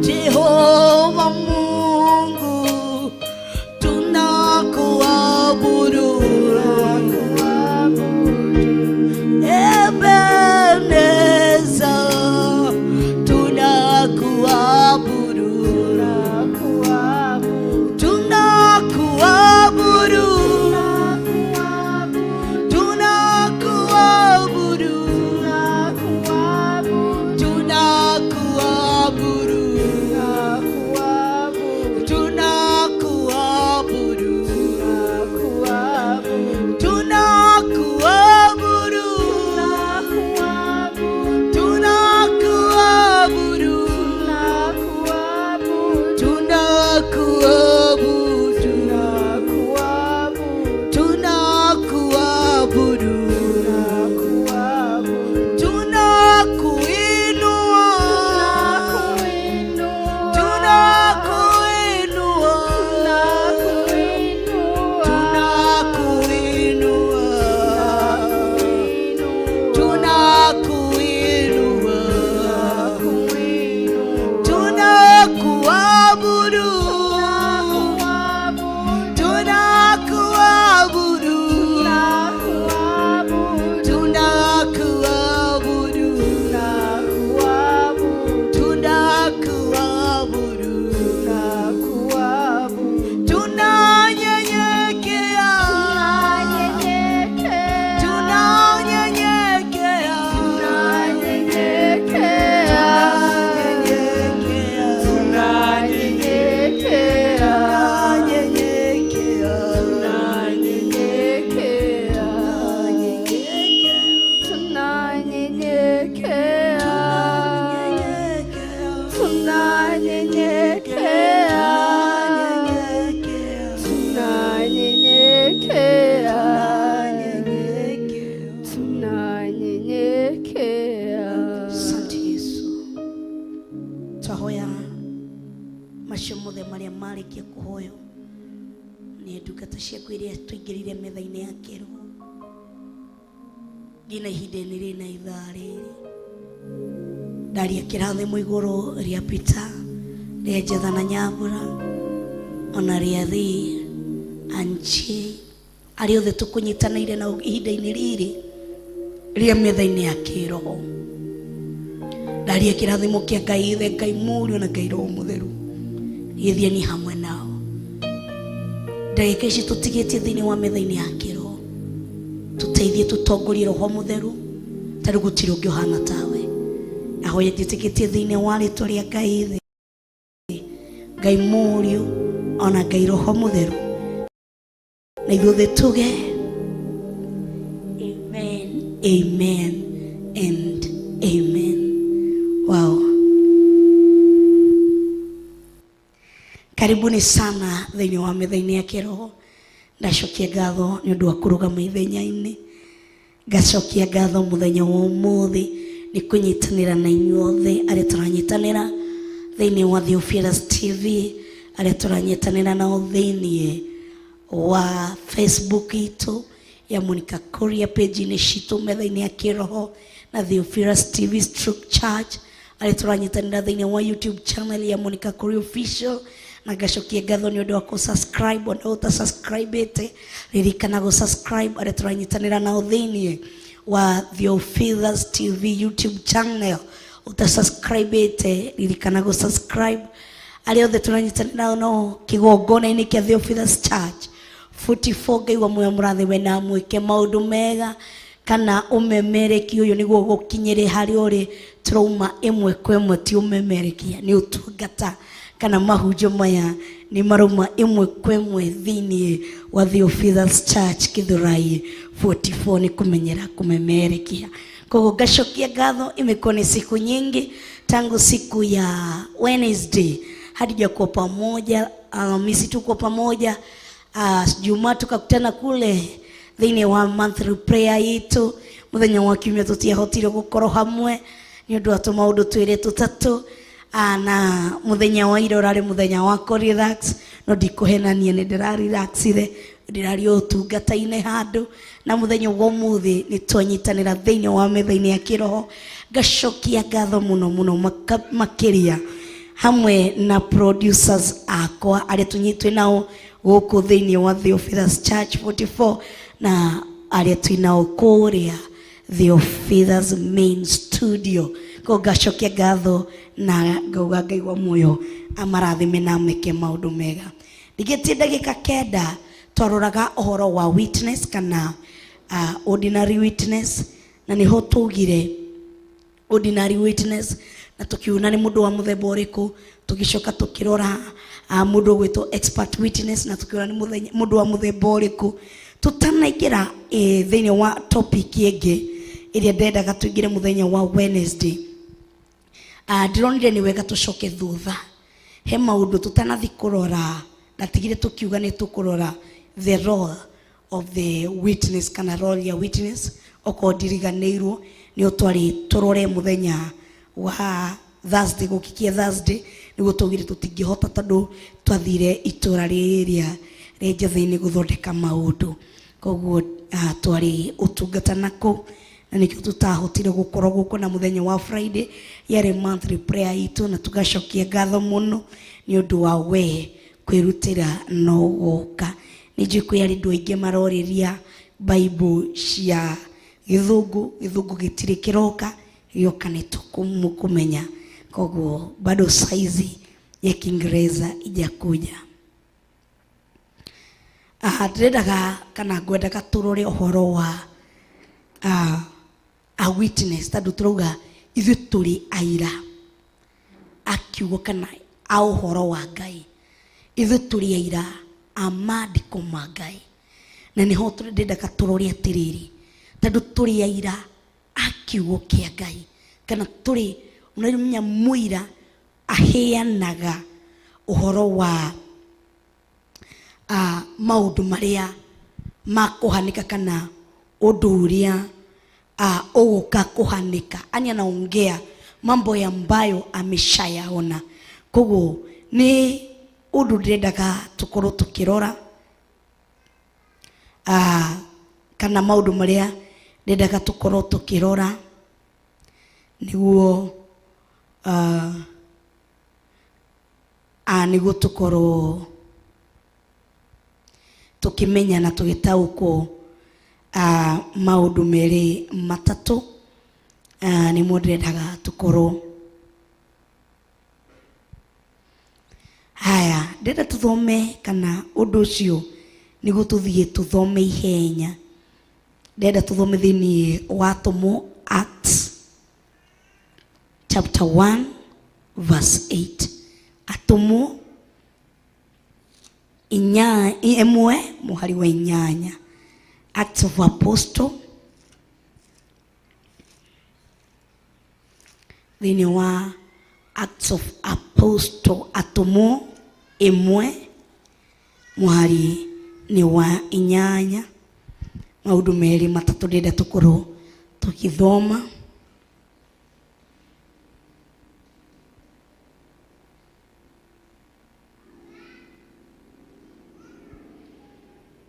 Jehova Mungu, macio mothe maria marikia kuhoyo ni ndungata ciaku iria tuingirire metha-ini ya kiroho ngina ihinda-ini rĩrĩ na ithaa rĩrĩ. Ndaria kĩrathimo igũrũ rĩa Peter, rĩa Jetha na Nyambura, ona rĩa Thĩ Anchi, arĩa othe tũkũnyitanĩire na ihinda-ini rĩrĩ rĩa metha-ini ya kiroho. Ndaria kĩrathimo kĩa Ngai Ithe, Ngai Mũriũ na Ngai Roho Mũtheru gĩthieni hamwe nao. Ndagĩka ici tũtigĩtie thĩinĩ wa metha-ini ya kiroho, tũteithie tũtongorie Roho Mũtheru, tondũ gũtirĩ ũngĩ ũhana tawe. Ahoya njĩtĩkĩtie thĩinĩ wa rĩĩtwa rĩa Ngai Ithe, Ngai Mũriũ ona Ngai Roho Mũtheru, na ithuothe tuge amen, amen and amen. Wow. Karibuni sana thĩinĩ wa metha-ini ya kiroho. Ndacokia ngatho nĩ ũndũ wa kũrũgama ithenya-inĩ. Ngacokia ngatho mũthenya wa ũmũthĩ nĩ kũnyitanĩra na inyuothe arĩa tũranyitanĩra thĩinĩ wa Theophilus TV, arĩa tũranyitanĩra nao thĩinĩ wa Facebook itũ ya Monica Kuria, page-inĩ citũ metha-ini ya kiroho na Theophilus TV Stroke Church, arĩa tũranyitanĩra thĩinĩ wa YouTube channel ya Monica Kuria Official. Na ngacokia ngatho nĩ ũndũ wa kũ-subscribe, ona ũta-subscribe-ĩte ririkana gũ-subscribe arĩa tũranyitanĩra nao thĩinĩ wa Theophilus TV YouTube channel. Ũta-subscribe-ĩte ririkana gũ-subscribe. Arĩa othe tũranyitanĩra nao kĩgongona-inĩ kĩa Theophilus Church 44, Ngai wa muoyo mũrathiwe na mwĩke maũndũ mega kana ũmemereki ũyũ nĩguo gũkinyĩre harĩa ũrĩ. Tũrauma ĩmwe kwa ĩmwe, ti ũmemerekia, nĩ ũtungata kana mahunjo maya ni maruma ĩmwe kwa ĩmwe thĩinĩ wa Theophilus Church Githurai 44, ni kumenyera kumemerekia. Koguo ngacokia ngatho. Imekuwa ni siku nyingi tangu siku ya Wednesday hadi kwa pamoja, Alhamisi tuko pamoja, Jumaa tukakutana kule thĩinĩ wa monthly prayer itu. Muthenya wa kiumia tutiahotire gukorwo hamwe ni ũndũ wa tũmaũndũ twĩrĩ tũtatũ. Na muthenya wa ira urari muthenya wa relax, no ndikuhenania ni ndirarelaxire, ndirari ũtungata-inĩ handũ. Na muthenya wa ũmũthĩ ni twanyitanĩra thĩinĩ wa metha-ini ya kiroho. Ngacokia ngatho mũno mũno makĩria hamwe na producers akwa arĩa tũnyitwe nao gũkũ thĩinĩ wa Theophilus Church 44 na arĩa twĩnao kũrĩa Theophilus main studio. Ko ngacokia ngatho na ngauga Ngai wa muoyo amarathime na ameke maũndũ mega. Ndigetie ndagĩka kenda twaroraga ũhoro wa witness kana ordinary witness, na niho tugire ordinary witness na tukiuna ni mũndũ wa mũthemba ũrĩkũ. Tugicoka tukirora mũndũ gwĩtwo expert witness na tukiona ni mũndũ wa mũthemba ũrĩkũ. Tutanaingĩra thĩinĩ wa topic ĩngĩ ĩrĩa ndendaga tũingĩre mũthenya wa Wednesday. Ndironire ni wega tucoke thutha, he maũndũ tutanathi kũrora, ndatigire tukiuga ni tukũrora the role of the witness kana role ya witness. Oko ndiriganĩirwo ni ũtwari tũrore mũthenya wa Thursday, gũkikia Thursday nĩguo tũgire tũtingĩhota tondũ twathire itũra rĩrĩa rĩ Jetha-ini gũthondeka maũndũ. Koguo twari ũtungata nako na nikio tutahotire gukorwo guko na muthenya wa Friday yare monthly prayer itu, na tugacokia ngatho muno ni undu wa we kwirutira no guka. Ni njikwa yari ndu aingi maroriria Bible cia githungu gitire kiroka gioka ni tukumenya. Koguo bado saizi ya Kiingereza ijakuja. Ndirendaga kana ngwendaga turore uhoro wa a witness, tondũ turauga ithuĩ tũrĩ aira akiugo kana a ũhoro wa Ngai. Ithuĩ tũrĩ aira a maandĩko ma Ngai, na nĩho ndĩrendaga tũrore atĩrĩrĩ, tondũ tũrĩ aira a kiugo kĩa Ngai kana tũrĩ unamenya mũira aheanaga ũhoro wa maũndũ marĩa makũhanĩka kana ũndũ ũrĩa uguka kuhanika. Ani anaongea mambo ambayo ameshayaona. Koguo ni undu ndendaga tukorwo tukirora kana maundu maria ndendaga tukorwo tukirora niguo niguo tukorwo tukimenya na tugitaukwo maundu meri matatu ni ndendaga tukorwo. Haya, ndenda tuthome kana undu ucio niguo tuthie tuthome ihenya. Ndenda tuthome thini wa Atumo, Acts chapter 1 verse 8. Atumo emwe muhari wa inyanya. Acts of Apostle thini wa Acts of Apostle Atumo emwe muhari ni wa inyanya. Maundu meri matatu ndenda tukorwo tukithoma.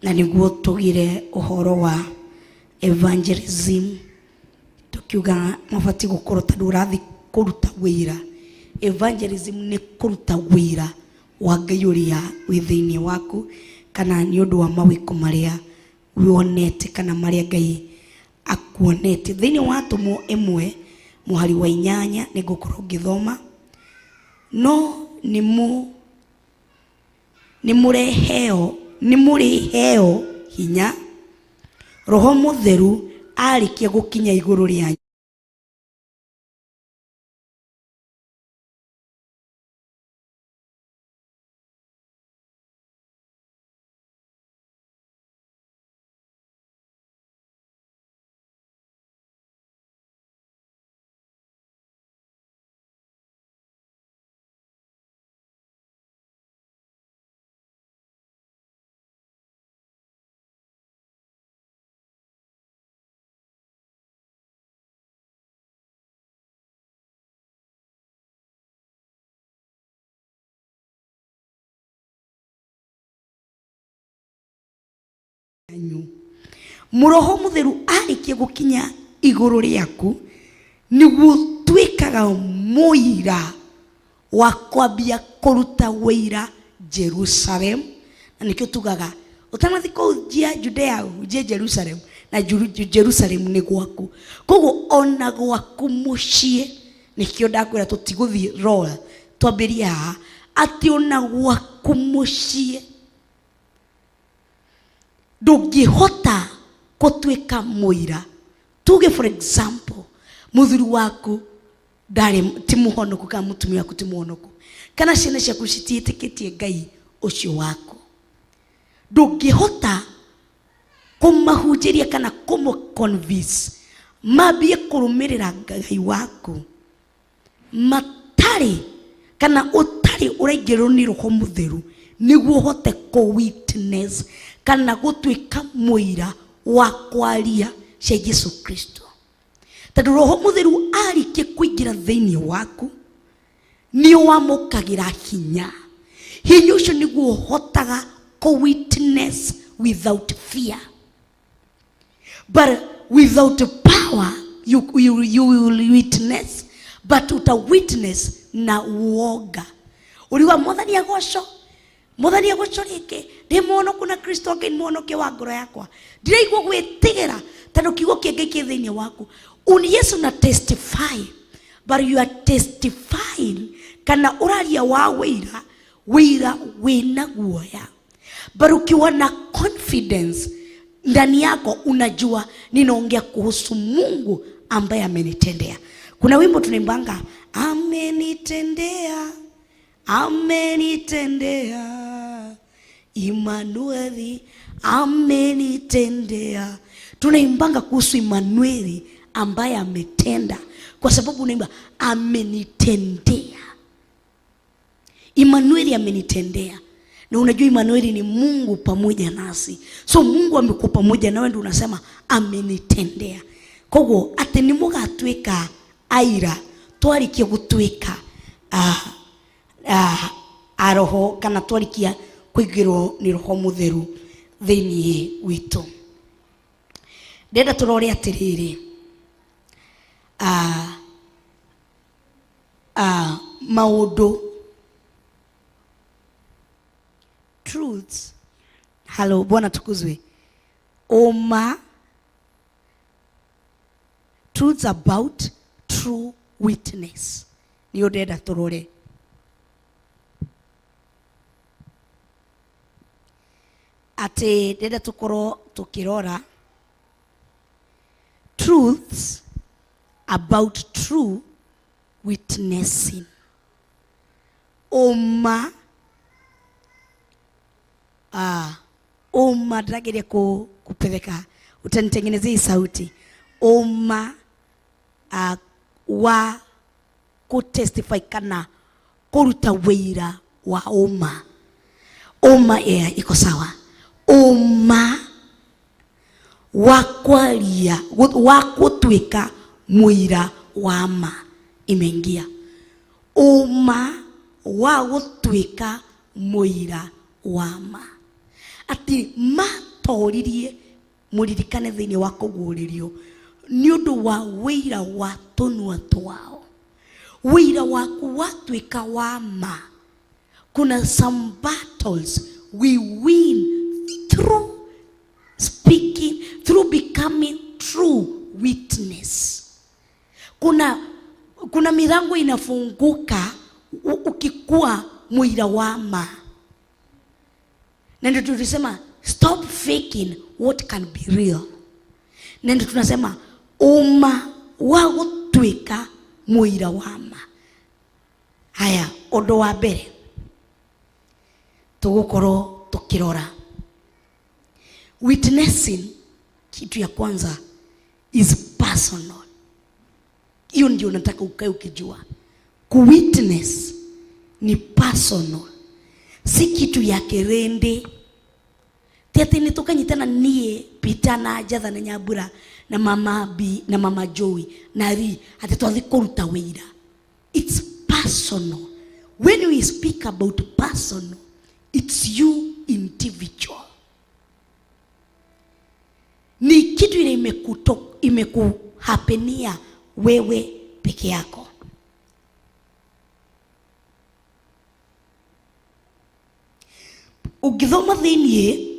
Na niguo tugire uhoro wa evangelism, tukiuga mabati gukorwo tondu urathi kuruta wira. Evangelism ni kuruta wira wa Ngai uria wi thiini waku, kana ni undu wa mawiko maria wonete kana maria Ngai akuonete. Thiini wa Atumo emwe muhari wa inyanya ni gukorwo ngithoma. No ni muriheo hinya Roho Mutheru arikia gukinya iguru ria Muroho Mutheru arikia gukinya iguru riaku niguo twikaga muira wa kwambia kuruta wira Jerusalem. Na nikio tugaga utanathi kujia Judea uje Jerusalem, na Jerusalem ni gwaku. Koguo ona gwaku mucie nikio ndakwira tutiguthi rola twambiria ati ona gwaku mucie ndungihota gutwika muira. Tuge for example muthuru waku ndari ti muhonoku kana mutumia waku ti muhonoku, kana ciana ciaku citiitikitie Ngai ucio waku, ndungihota kumahunjiria kana convince mambie kurumirira Ngai waku matari kana utari uraingirwo ni Roho Mutheru niguo hote ko witness kana gutwika muira wa kwaria cia Yesu Kristo. Tondu Roho Mutheru arikie kuingira thiini waku ni wamukagira hinya. Hinya ucio niguo hotaga ko witness without fear. But without power you will witness, but uta witness na uoga. Uliwa Mwathani agoco rike ndi muhonoku na Kristo Ngai muhonokia wa ngoro yakwa, ndiraigua gwitigira tondu kiugo kia Ngai ki thiini waku. Yesu na testify, but you are testifying kana uraria wa wira wina guoya, but ukiwa na confidence ndani yako unajua ninaongea kuhusu Mungu ambaye amenitendea. Kuna wimbo tunaimbanga amenitendea Immanueli amenitendea. Tunaimbanga kuhusu Immanueli ambaye ametenda, kwa sababu unaimba amenitendea. Immanueli amenitendea. Na unajua Immanueli ni Mungu pamoja nasi. So Mungu amekuwa pamoja nawe, ndio unasema amenitendea. Koguo ati ni mugatwika aira twarikie gutwika aroho kana twarikia kuigirwo ni roho mutheru thiini witu. Ndenda turore atiriri maundu truths. Hello, Bwana tukuzwe. Truths about true witness. Niyo ndenda turore. Ate ndenda tukoro tukirora truths about true witnessing. Drageria kupeleka utanitengenezea sauti. Wa kutestify kana kuruta wira wa iko sawa. Wakwaria wakutwika muira wa ma imeingia. Wa gutwika muira wa ma. Ati matoririe muririkane thiini wa kuguririo ni undu wa wira wa tunwa twao. Wira waku watwika wa ma. Kuna some battles we win through speaking, through becoming true witness. Kuna milango inafunguka ukikuwa muira wa ma. Ndio tunasema stop faking what can be real. Ndio tunasema wa gutwika muira wa ma. Haya, undu wa mbere tugukoro tukirora witnessing, kitu ya kwanza is personal. Hiyo ndio nataka ukae ukijua. Kuwitness ni personal. Si kitu ya kerende. Tete nitukanyitana nie Peter na Jatha na Nyambura na mama B na mama Joey na Ri ati twathi kuruta wira. It's personal. When we speak about personal, it's you individual. Ni kitu ile imekuhapenia wewe peke yako. Ugithoma thiini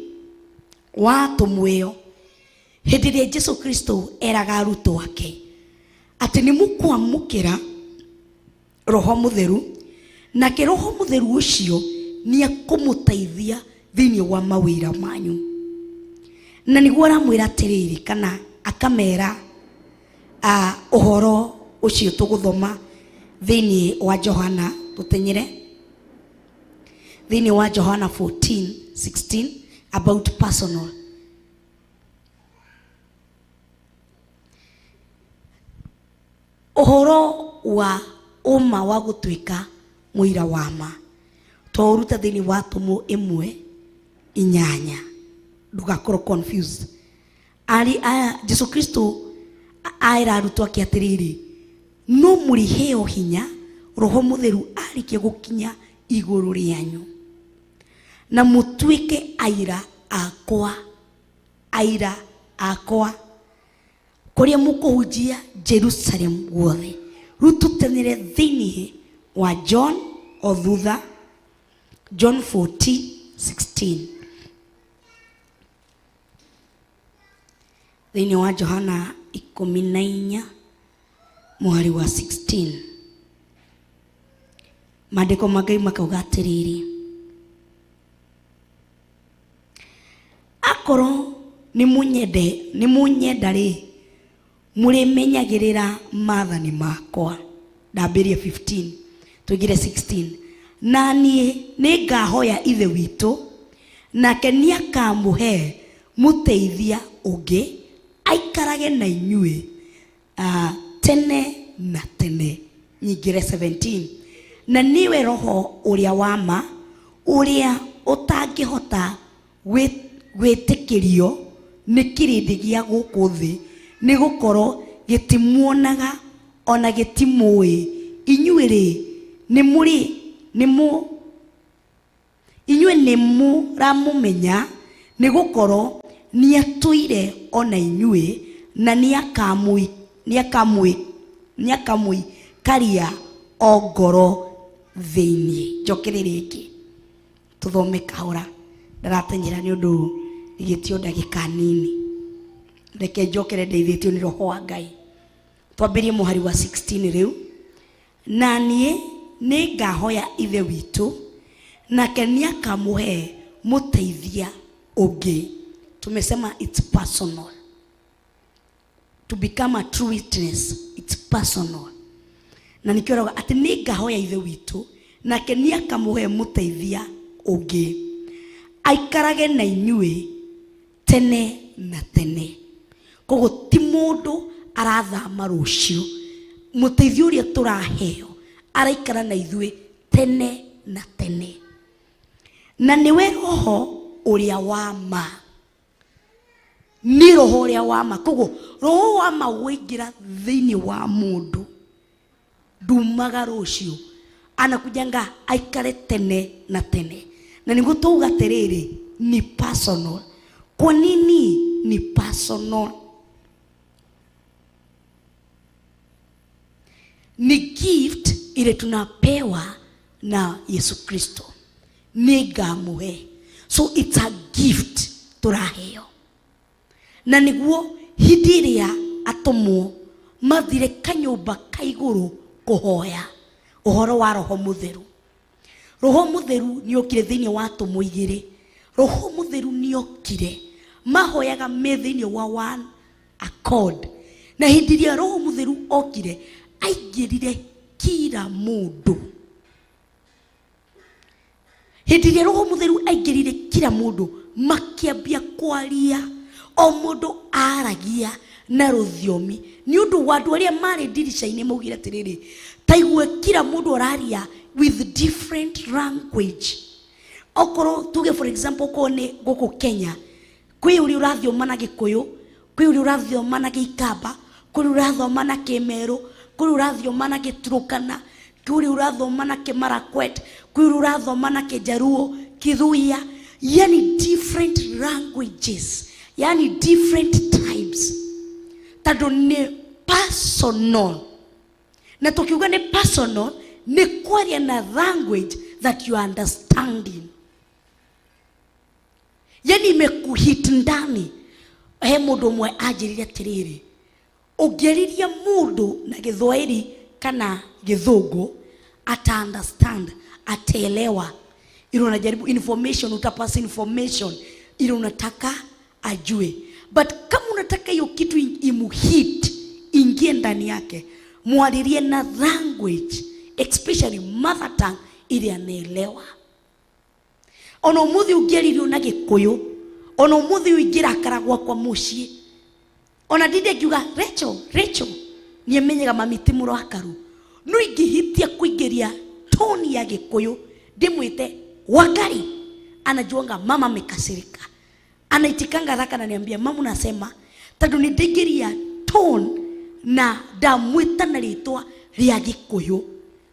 wa tumweyo hindi ria Jesu Kristo eraga aruto wake ati ni mukwamukira roho mutheru, na kiroho mutheru ucio ni akumutaithia thiini wa mawira manyu. Na niguo aramwira atiriri kana akamera uhoro ucio tuguthoma thiini wa Johana, tutenyere thiini wa Johana 14:16 about personal. Uhoro wa wa gutwika muira wa ma twaruta thiini wa Tumu 1:8. Ndugakoro confused. Jesu Kristo aira arutwo ake atiriri, no muri heo hinya roho mutheru arikie gukinya iguru rianyu, na mutwike aira akwa kuria mukuhunjia Jerusalem guothe. Rututenere thiini wa John othutha John 14:16. Thiini wa Johana 14 mwari wa 16. Maandiko magai makauga atiriri, akoro ni munyenda ri murimenyagirira maathani makwa. Ndambirie 15 tugire 16. Na nie ningahoya ithe witu, nake ni akamuhe muteithia ungi aikarage na inyue tene na tene. Nyingire 17. Na niwe roho uria wa ma, uria utangihota gwitikirio ni kirindi gia guku thi, ni gukoro gitimuonaga ona gitimui. Inyue ri ni inyue nĩ mũramũmenya nĩ gũkorwo nĩ atũire ona inyue na nĩ akamũikaria o ngoro thĩinĩ. Njokerere iki tuthome kahora ndarateng'era nĩ ũndũ igĩtio ndagĩka nini. Reke njokere ndeithĩtio nĩ Roho wa Ngai. Twambĩrie mũhari wa 16 rĩu. Na niĩ nĩ ngahoya ithe witũ nake nĩ akamũhe mũteithia ũngĩ. Tumesema it's personal. To become a true witness, it's personal. Na nikiroga ati nĩ ngahoya ithe witũ nake nĩ akamũhe mũteithia ũngĩ aikarage na inyue tene na tene. Koguo ti mũndũ arathama rũciũ. Mũteithia ũrĩa tũraheo araikara na ithuĩ tene na tene. Na nĩwe Roho ũrĩa wa ma. Ni Roho ũrĩa wa ma. Koguo Roho wa ma waingĩra thĩinĩ wa mũndũ ndumaga rũciũ, anakujanga aikare tene na tene. Na nĩguo tuuga atĩrĩrĩ ni personal. Kwa nini ni personal? Ni gift ile tunapewa na Yesu Kristo. Ni ngamuhe. So it's a gift turaheo. Na nĩguo hĩndĩ ĩrĩa atomwo mathire kanyũmba ka igũrũ kũhoya ũhoro wa Roho Mũtheru. Roho Mũtheru nĩ okire thĩinĩ wa atomwo igĩrĩ. Roho Mũtheru nĩ okire mahoyaga me thĩinĩ wa one accord. Na hĩndĩ ĩrĩa Roho Mũtheru okire aingĩrire kila mũndũ. Hĩndĩ ĩrĩa Roho Mũtheru aingĩrire kila mũndũ makĩambia kwaria, o mũndũ aragia na rũthiomi. Nĩ ũndũ wa andũ arĩa marĩ ndirica-inĩ maugire atĩrĩrĩ, ta igue kila mũndũ araria with different language. Okorwo tuge for example ko nĩ gũkũ Kenya, kwĩ ũrĩa ũrathioma na Gĩkũyũ, kwĩ ũrĩa ũrathioma na Gĩikamba, kwĩ ũrĩa ũrathoma na Kĩmeru, kwĩ ũrĩa ũrathoma na Gĩturukana, kwĩ ũrĩa ũrathoma na Kĩmarakwet, kwĩ ũrĩa ũrathoma na Kĩjaruo, Kĩthũia. Yani different languages, yani different types. Tado ni personal. Na tukiuga ni personal, ni kwaria na language that you are understanding. Yani imekuhit ndani. He mũndũ mwe anjĩrire atĩrĩrĩ, ũngĩarĩria mũndũ na Gĩthwaĩri kana Gĩthũngũ ata understand, ataelewa. Ile unajaribu information, utapasa information ile unataka ajue. But kama unataka hiyo kitu imuhit ingie ndani yake, muadirie na language, especially mother tongue ile anaelewa. Ona umuthi ungĩaririo na Gĩkũyũ, ona umuthi uingira akaragwa kwa muciĩ. Ona ndinde ngiuga Rachel ni emenyaga mami ti mũrakaru. No ingĩhitia kũingĩria tone ya Gĩkũyũ ndimwĩte Wangari, anajuanga mama amekasirika. Anaitikanga haraka na niambia mama unasema tondũ ni ndĩngĩria tone na ndamwĩta na rĩtwa rĩa Gĩkũyũ.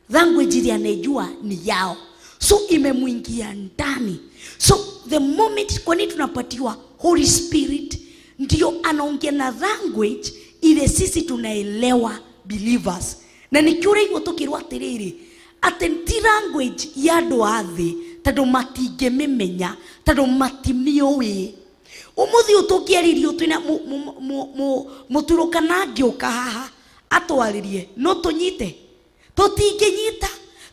Language ile anejua ni yao. So imemuingia ndani. So the moment kwa nini tunapatiwa Holy Spirit ndio anaongea na language ile sisi tunaelewa believers. Na nikiura hivyo tukirwa atĩrĩrĩ, atenti language ya andũ a thĩ tondũ matingĩmĩmenya, tondũ matimĩũĩ. Umuthi ũtũngĩaririo twĩna mũturũkana ngĩũka haha atwarĩrie no tũnyite, tũtingĩnyita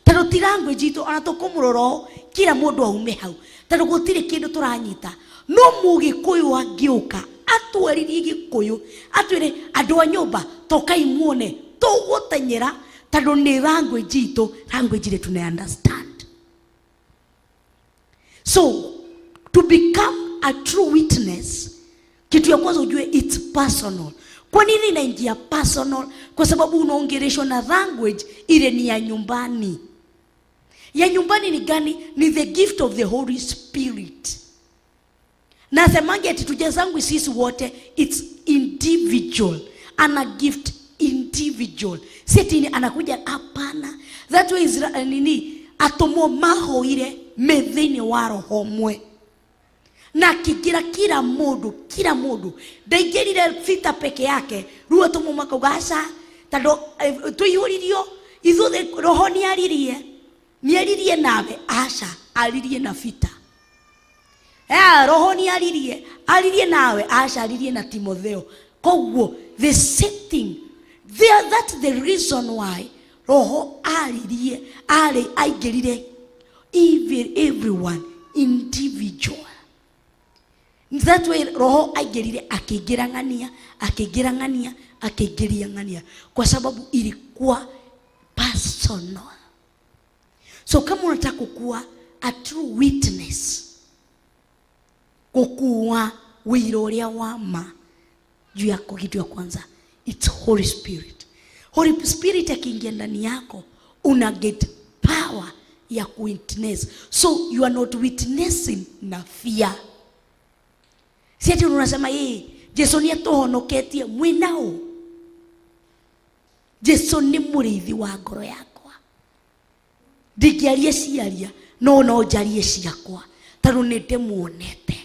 tondũ ti language itũ. Ona tũkũmũrora kila mũndũ aume hau tondũ gũtirĩ kĩndũ tũranyita. No Mũgĩkũyũ angĩũka atwaririe Gĩkũyũ atwĩre andũ a nyũmba tokai muone, tũgũtenyera tondũ nĩ language itũ, language ile tuna understand. So to become a true witness, kitu ya kwanza ujue it's personal. Kwa nini inaingia personal? Kwa sababu unaongeleshwa na language ile ni ya nyumbani. Ya nyumbani ni gani? Ni the gift of the Holy Spirit. Na semangi ati tujazangu sisi wote, it's individual. Ana gift individual. Seti ni anakuja hapana. That way nini atomo maho ile methini wa roho mwe na kigira kila mundu ndaingirire vita peke yake ruo tumumaka ugasa tando tuihuririo ithuothe roho ni aririe nawe aca aririe na vita roho ni aririe nawe aca aririe na Timotheo. Koguo the setting there, that's the reason why roho aririe aingirire everyone individual. That way roho aingirire akigirangania kwa sababu ilikuwa personal. So kama unataka kukuwa a true witness, kukuwa wiro uria wama juu yako, kitu ya kwanza it's Holy Spirit. Holy Spirit akiingia ndani yako una get power ya witness. So you are not witnessing na fear. Si ati unasema Jesu ni atuhonoketie mwinao. Jesu ni murithi wa ngoro yakwa. Ndigiarie ciaria no njarie ciakwa tano nite muonete.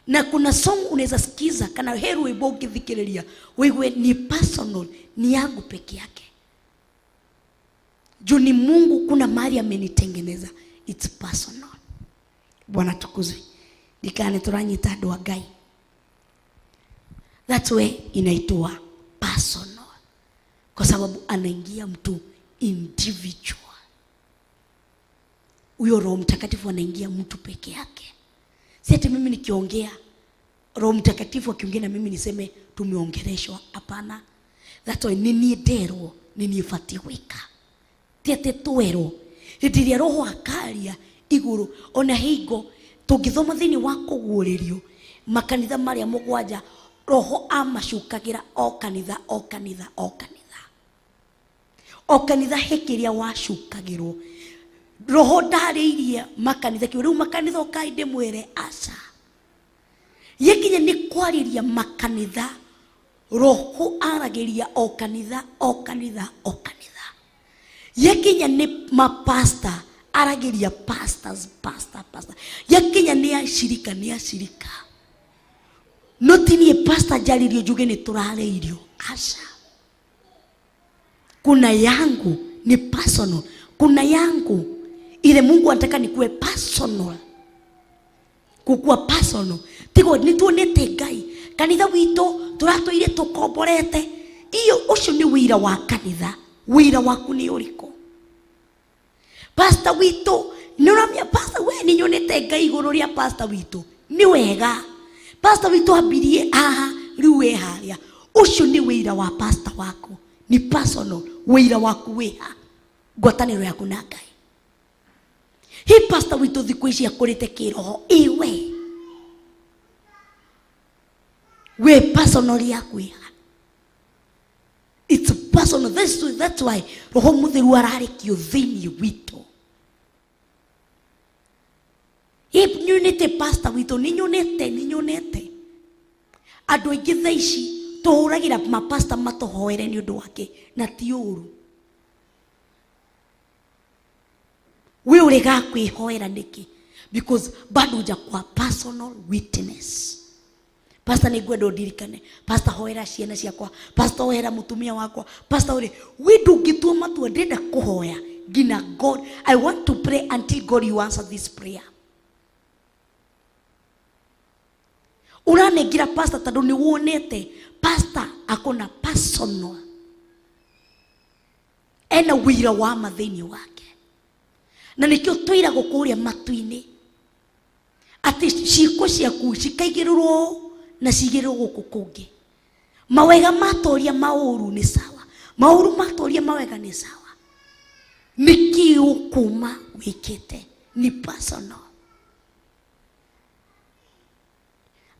Na kuna song unaweza sikiza kana heru wimbo ukithikiriria wewe ni personal, ni yangu peke yake. Juu ni Mungu, kuna mahali amenitengeneza, it's personal. Bwana tukuzwe. Dikane turanyita andu a Ngai. That way inaitwa personal, kwa sababu anaingia mtu individual. Huyo Roho Mtakatifu anaingia mtu peke yake. Si ati mimi nikiongea Roho Mtakatifu akiongea na mimi niseme tumeongeleshwa, hapana. That way nini derwo nini fatiwika tiate twero ndiria roho akaria iguru ona higo tungithoma thini wa kuguririo makanitha maria mugwanja roho amashukagira o kanitha hekiria washukagirwo roho ndariirie makanitha kiu riu makanitha ukainde mwere aca yekinya ni kwariria makanitha roho arageria o kanitha yekinya ni mapasta arageria pastors yekinya ni ashirika notini pastor jalirio juge ni turale irio asha. Kuna yangu ni personal, kuna yangu ile Mungu anataka nikuwe personal. Kukua personal tigo nituonete Ngai kanitha wito turatoire tukomborete iyo ucio ni wira wa kanitha. Wira waku ni uriko pastor wito niramya pastor we ni nyonete Ngai iguru ria pastor wito ni wega pastor wito abirie riu we haria ucio ni wira wa pastor wako ni personal. Wira waku weha ngwataniro yaku na Ngai. Hi pastor wito thiku ici akurite kiroho iwe we personal yaku weha. It's personal. That's why roho mutheru ararikio thini wito. If nyunete pastor wito ni nyonete andu aingi thaici tuhuragira mapasta matohoere ni undu wake na ti uru. We urega kwihoera niki because bado uja kwa personal witness. Pastor ni gwendo ndirikane pastor hoera ciana ciakwa pastor hoera mutumia wakwa pastor uri we do gitwa matu ndenda kuhoya gina God. I want to pray until God you answer this prayer. Uranegira pastor tado ni wonete pastor akona personal ena wira wa mathini wake na nikio twira gukuria matu-ini ati ciiko ciaku cikaigirwo na cigirwo guku kungi. Mawega matoria mauru ni sawa, mauru matoria mawega ni sawa. Niki ukuma wikite ni personal.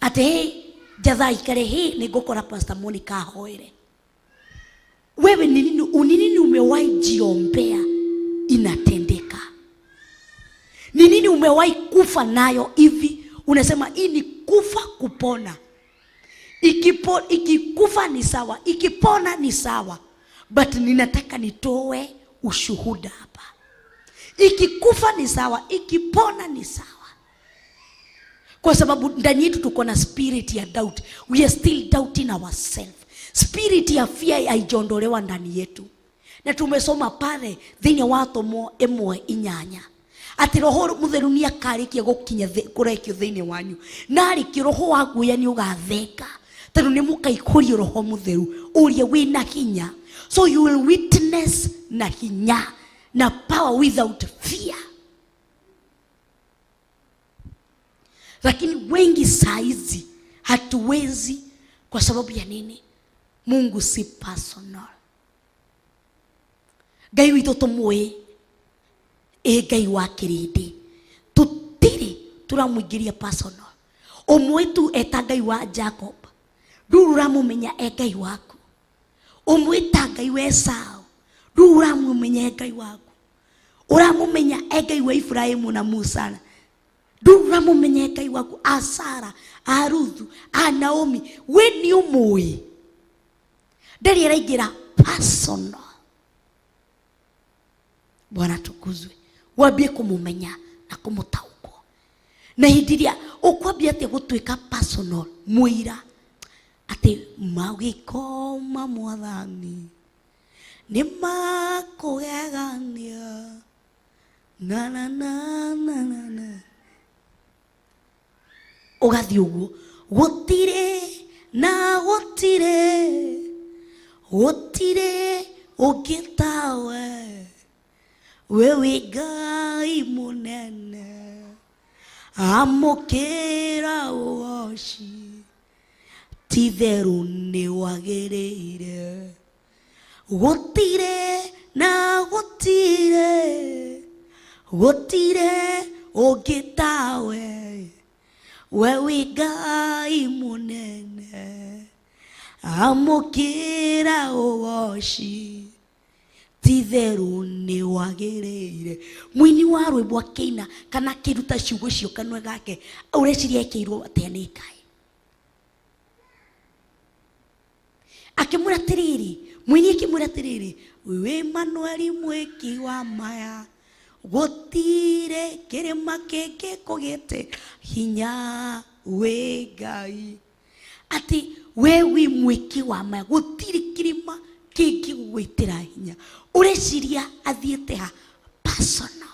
Ate jadha ikare ni gukora pastor Monica hoere. Wewe nini umewahi jiombea inatendeka? Ni nini umewahi kufa nayo hivi unasema hii ni kufa kupona? Ikikufa ni sawa, ikipona ni sawa, but ninataka nitoe ushuhuda hapa. Ikikufa ni sawa, ikipona ni sawa. Kwa sababu ndani yetu tuko na spirit ya doubt. We are still doubting ourselves. Spirit ya fear haijondolewa ndani yetu. Na tumesoma pale thini wato mo emwe inyanya. Ati roho mutheru ni akarikia gukinya kurekio thini wanyu. Na ari kiroho waku ya ni ugatheka. Tanu ni mukaikuri roho mutheru uria wina hinya. So you will witness na hinya na power without fear. Lakini wengi saizi hatuwezi kwa sababu ya nini? Mungu si personal. Ngai witũ tũmũĩ Ngai wa kĩrĩndĩ, tũtirĩ tũramũingĩria personal. Ũmwe tu eta Ngai wa Jacob, ndũrũ ũramũmenya Ngai waku. Ũmwe ta Ngai wa Esau, ndũrũ ũramũmenya Ngai waku. Ũramũmenya Ngai wa Ibrahimu na Musa, ndũrũ ũramũmenya Ngai waku. A Sara, a Ruthu, a Naomi, we nĩ ũmũĩ. Ndari araingĩra personal. Bwana tukuzwe. Wambie kumumenya na kumutaukwo. Na hindiria ukwambia ati gutwika personal muira ati magiko mamwathani ni makugegania na na na na na ugathi uguo gutire na gutire ugitawe wewe Ngai munene amukira woshi titheru ni wagirire gutire na gutire ugitawe wewe Ngai munene amukira woshi titheru ni wagirire. Mwini wa rwimbo akina kana kiruta ciugo cio kanwa gake ureciria ekeirwo atia ni Ngai. Akimura tiriri, mwini akimura tiriri, wewe Manueli mweki wa maya gutire kirima keke kugete hinya we Ngai. Ati wewe mweki wa maya gutire kirima keke gwitira hinya. Ureciria athiete ha personal.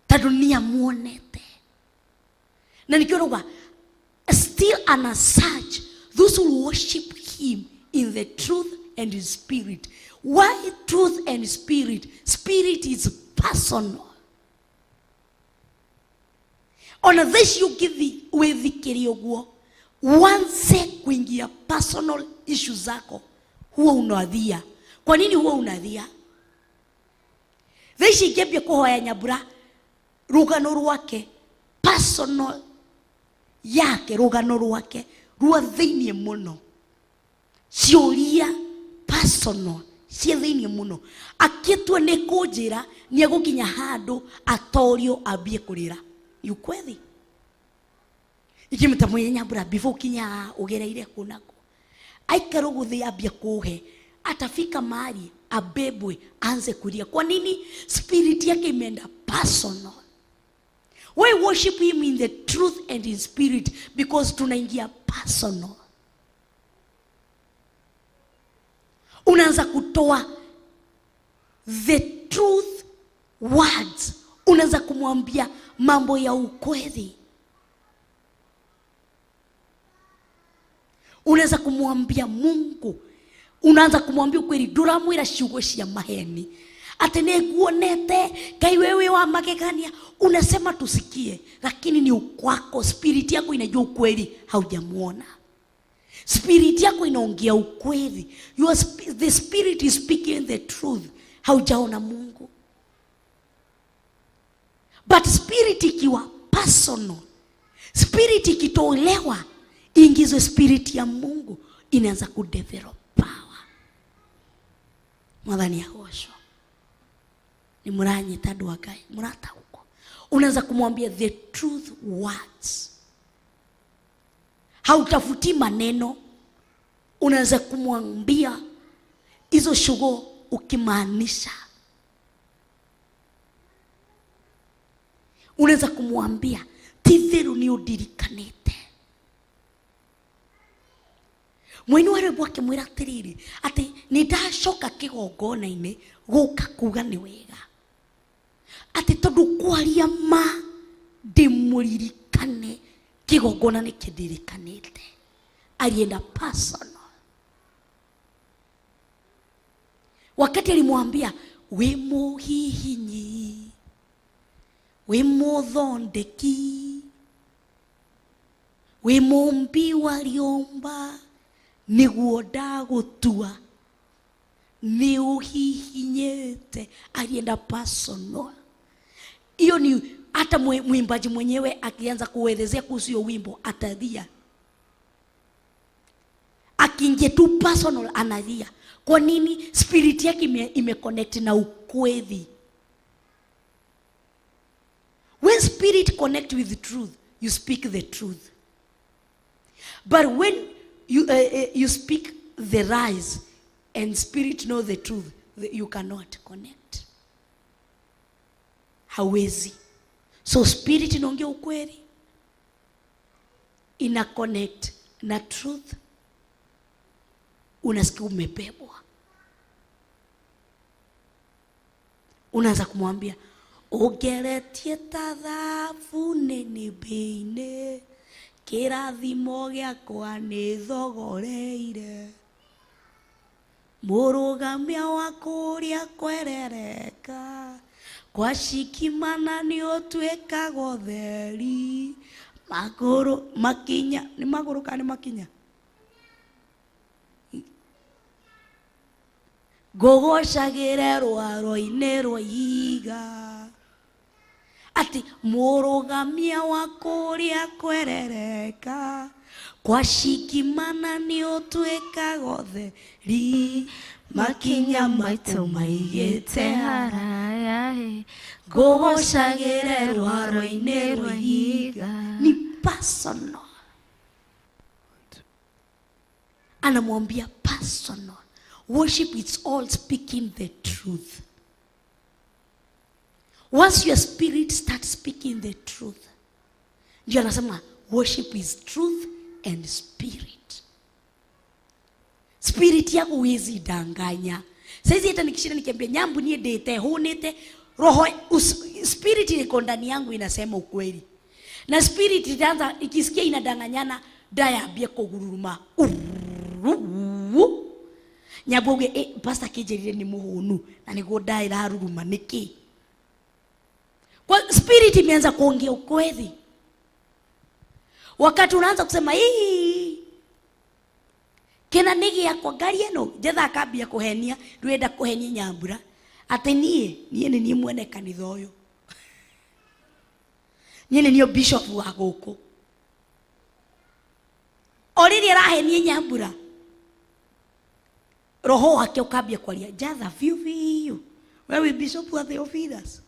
Ta dunia muonete. Na nikiona still an such those who worship him in the truth and in spirit. Why truth and spirit? Spirit is personal. Ona this you give wethikiri oguo. Wanze kuingia personal issues zako huwa unadhia. Kwa nini huwa unadhia? Thaici ingĩambia kũhoya Nyambura rũgano rwake personal yake, rũgano rwake rwa thĩinĩ mũno, ciũria personal cia thĩinĩ mũno, akĩtua nĩ kũnjĩra nĩ egũkinya handũ atorio ambie kũrĩra. Yukwethi ikimta mwenye Nyambura before kinya ugereire kunako aikaro guthi ambia kuhe atafika mahali abebwe anze kulia. Kwa nini? Spirit yake imeenda personal. We worship him in the truth and in spirit because tunaingia personal. Unaanza kutoa the truth words, unaanza kumwambia mambo ya ukweli. Unaweza kumwambia Mungu, unaanza kumwambia ukweli, nduramwira ciugo cia maheni ati niguonete Ngai wewe wa magegania. Unasema tusikie, lakini ni ukwako. Spirit yako inajua ukweli, haujamuona. Spirit yako inaongea ukweli. The spirit is speaking the truth, haujaona Mungu. But spirit ikiwa personal, spirit ikitolewa ingizwe spirit ya Mungu, inaanza kudevelop power. Mwathani ahosho. Ni muranye tadu wa Ngai, murata huko. Unaanza kumwambia the truth words. Hautafuti maneno. Unaanza kumwambia hizo shugo ukimaanisha, unaweza kumwambia tithiru ni udirikanite. Mwini wale bwake mwira tiriri ati nindashoka kigongona-ini guka kuga ni wega, ati tondu kwaria ma ndimuririkane kigongona ni kidirikanite. Alienda personal. Wakati alimwambia we muhihinyi, we muthondeki, we mumbi wa riomba, niguo ndagutua, ni uhihinyete. Alienda personal. Hiyo ni hata mwimbaji mwenyewe akianza kuelezea kuhusu wimbo atalia. Akiingia tu personal analia. Kwa nini? Spirit yake imeconnect na ukweli. When spirit connect with the truth, you speak the truth. But when you speak the lies and spirit know the truth, you cannot connect. Hawezi. So spirit inaongea ukweli, ina connect na truth, unasikia umebebwa. Unaanza kumwambia ugeretie tathabu nene beine, kirathimo giakwa ni thogoreire, murugamia wa kuria kwerereka, kwa shikimana ni otwekaga theri, maguru makinya ni maguru kana makinya gogocagire rwaro-ini rwa ihiga, ati murugamia wa kuria kwerereka, kwa shikimana ni otwekaga theri, makinya maitu maigite haraya, gogocagire rwaro-ini rwa ihiga. Ni personal. Anamwambia personal. Worship is all speaking the truth. Once your spirit starts speaking the truth, ndio anasema worship is truth and spirit. Spirit yako huwezi danganya. Sasa hata nikishinda nikiambia nyambu nie dete hunete, roho spirit iko ndani yangu inasema ukweli. Na spirit itaanza ikisikia inadanganyana, dayabia kuguruma. Nyaboge pastor kijerire ni muhunu na niguo ndaira haruruma niki. Kwa spirit imeanza kuongea ukweli. Wakati unaanza kusema hii kena nigi yako gari eno jetha akambia kuhenia, ndwenda kuhenia Nyambura ati nie ni mwene kanitha uyu, nie ni bishop wa guku, oriri arahenia Nyambura, roho wake ukambia kwaria jatha viu wewe bishop wa Theophilus.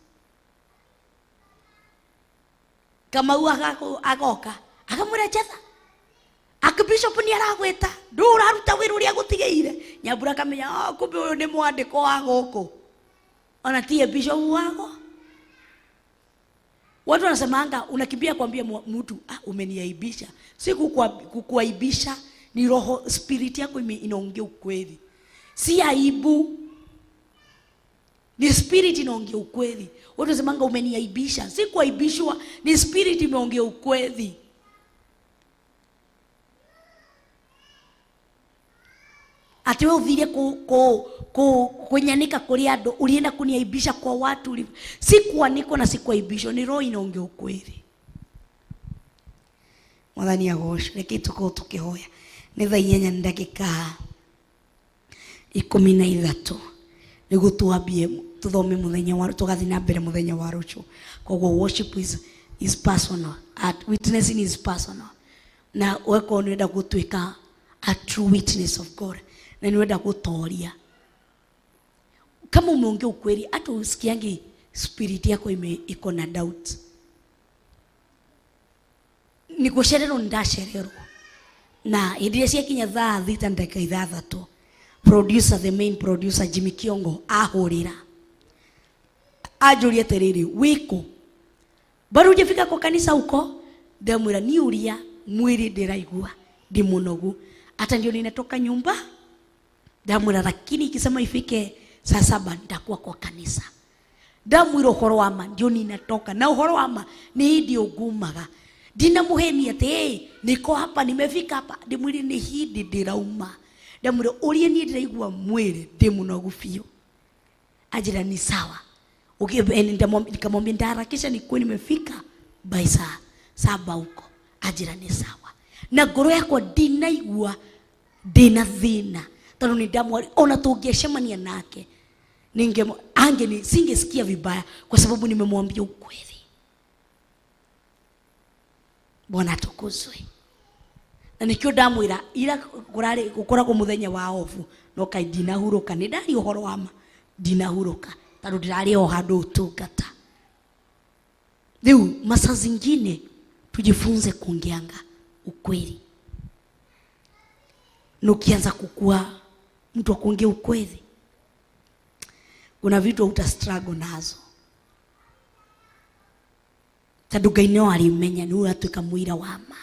Kama agoka akamura jatha akabishop ni aragweta ndura ruta wiru ria gutigeire. Nyambura kamenya kumbe uyu ni mwandiko wa guku, ona tie bishop wako. Watu wanasemanga unakimbia kuambia mtu umeniaibisha. Si kukuaibisha, ni roho spirit yako inaongea ukweli. Si aibu, ni spirit inaongea ukweli. Watu wanasemanga umeniaibisha. Si kuaibishwa, ni spirit imeongea ukweli. Ati wewe uthire kunyanika kuri andu, ulienda kuniaibisha kwa watu. Si kuaniko na si kuaibisho, ni roho inaongea ukweli. Mwathani agocwo. Reke tuko tukihoya. Ni thaa 8 ndagika 13 niguo tuambie tuthome muthenya wa tugathi na mbere muthenya wa rucio. Kogwo worship is personal, witnessing is personal. Na weko nenda gutwika a true witness of God, na niwenda gutoria kama umeongea ukweli, hata usikiangi spirit yako iko na doubt. Ni gusherero ndasherero na idia cia kinya thaa 6 ndagika 6 producer, the main producer Jimmy Kiongo ahurira ajuria tereri wiko bado hujafika kwa kanisa huko. Ndamwira ni uria mwiri ndiraigua ndi munogu, hata ndio ninatoka nyumba. Ndamwira lakini ikisema ifike saa 7 nitakuwa kwa kanisa. Ndamwira uhoro wa ma ndio ninatoka, na uhoro wa ma ni ndio gumaga dina muheni ate niko hapa nimefika hapa ndimwiri ni hindi ndirauma. Ndamwira uria ni ndiraigua mwiri ndi munogu fio. Ajira ni sawa. Nikamwambia ndaharakisha nikuwe nimefika by saa 7 huko. Ajira ni sawa. Na ngoro yakwa ndinaigua ndina thina tondu ni ndamwari ona tungeshemania nake singesikia vibaya kwa sababu nimemwambia ukweli. Bwana tukuzwe. Na nikio ndamwira ira gukora ku muthenya wa ofu no kai ndinahuruka ni ndari uhoro wa ma ndinahuruka tondu ndirari o handu utungata. Riu masaa zingine tujifunze kuongeanga ukweli. Nukianza kukua mtu wa kuongea ukweli, kuna vitu uta struggle nazo. Tondu Ngai no arimenya ni uratuika mwira wa ma.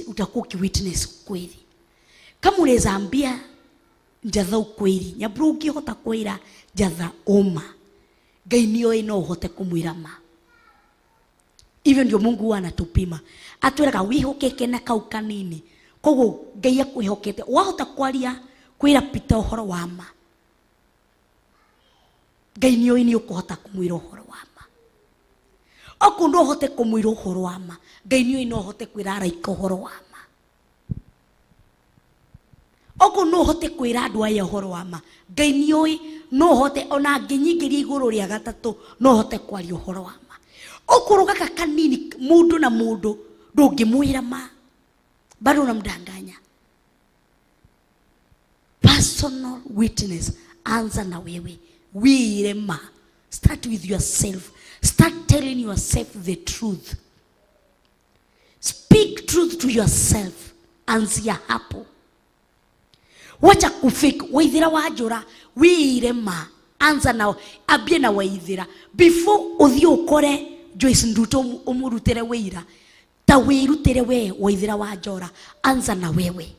Utakuwa ukiwitness ukweli. Kama unaweza ambia njatha ukweli, nyaburu ungihota kwira njatha uma, Ngai nioi no uhote kumwira ma. Hivyo ndio Mungu anatupima. Atwiraga wihokeke na kau kanini. Koguo Ngai akwihokete wahota kwaria kwira Peter uhoro wa ma. Ngai nioi ni ukuhota kumwira uhoro wa ma. Oku no uhote kumwira uhoro wa ma, Ngai nioi no uhote kwira araika uhoro wa ma. Oku no uhote kwira andu aya uhoro wa ma, Ngai nioi no uhote ona nginyingiria iguru ria gatatu no uhote kwaria uhoro wa ma. Okuruga kanini mundu na mundu ndungimwira ma bado unamdanganya. Personal witness, anza na wewe. Wire ma. Start with yourself. Start telling yourself the truth. Speak truth to yourself. Anzia hapo. Wacha kufake. Waithira wajura. Wire ma. Anza na abie na waithira. Before uthio ukore Joyce Nduto umurutere wira, ta wirutere we waithira wajora. Anza na wewe.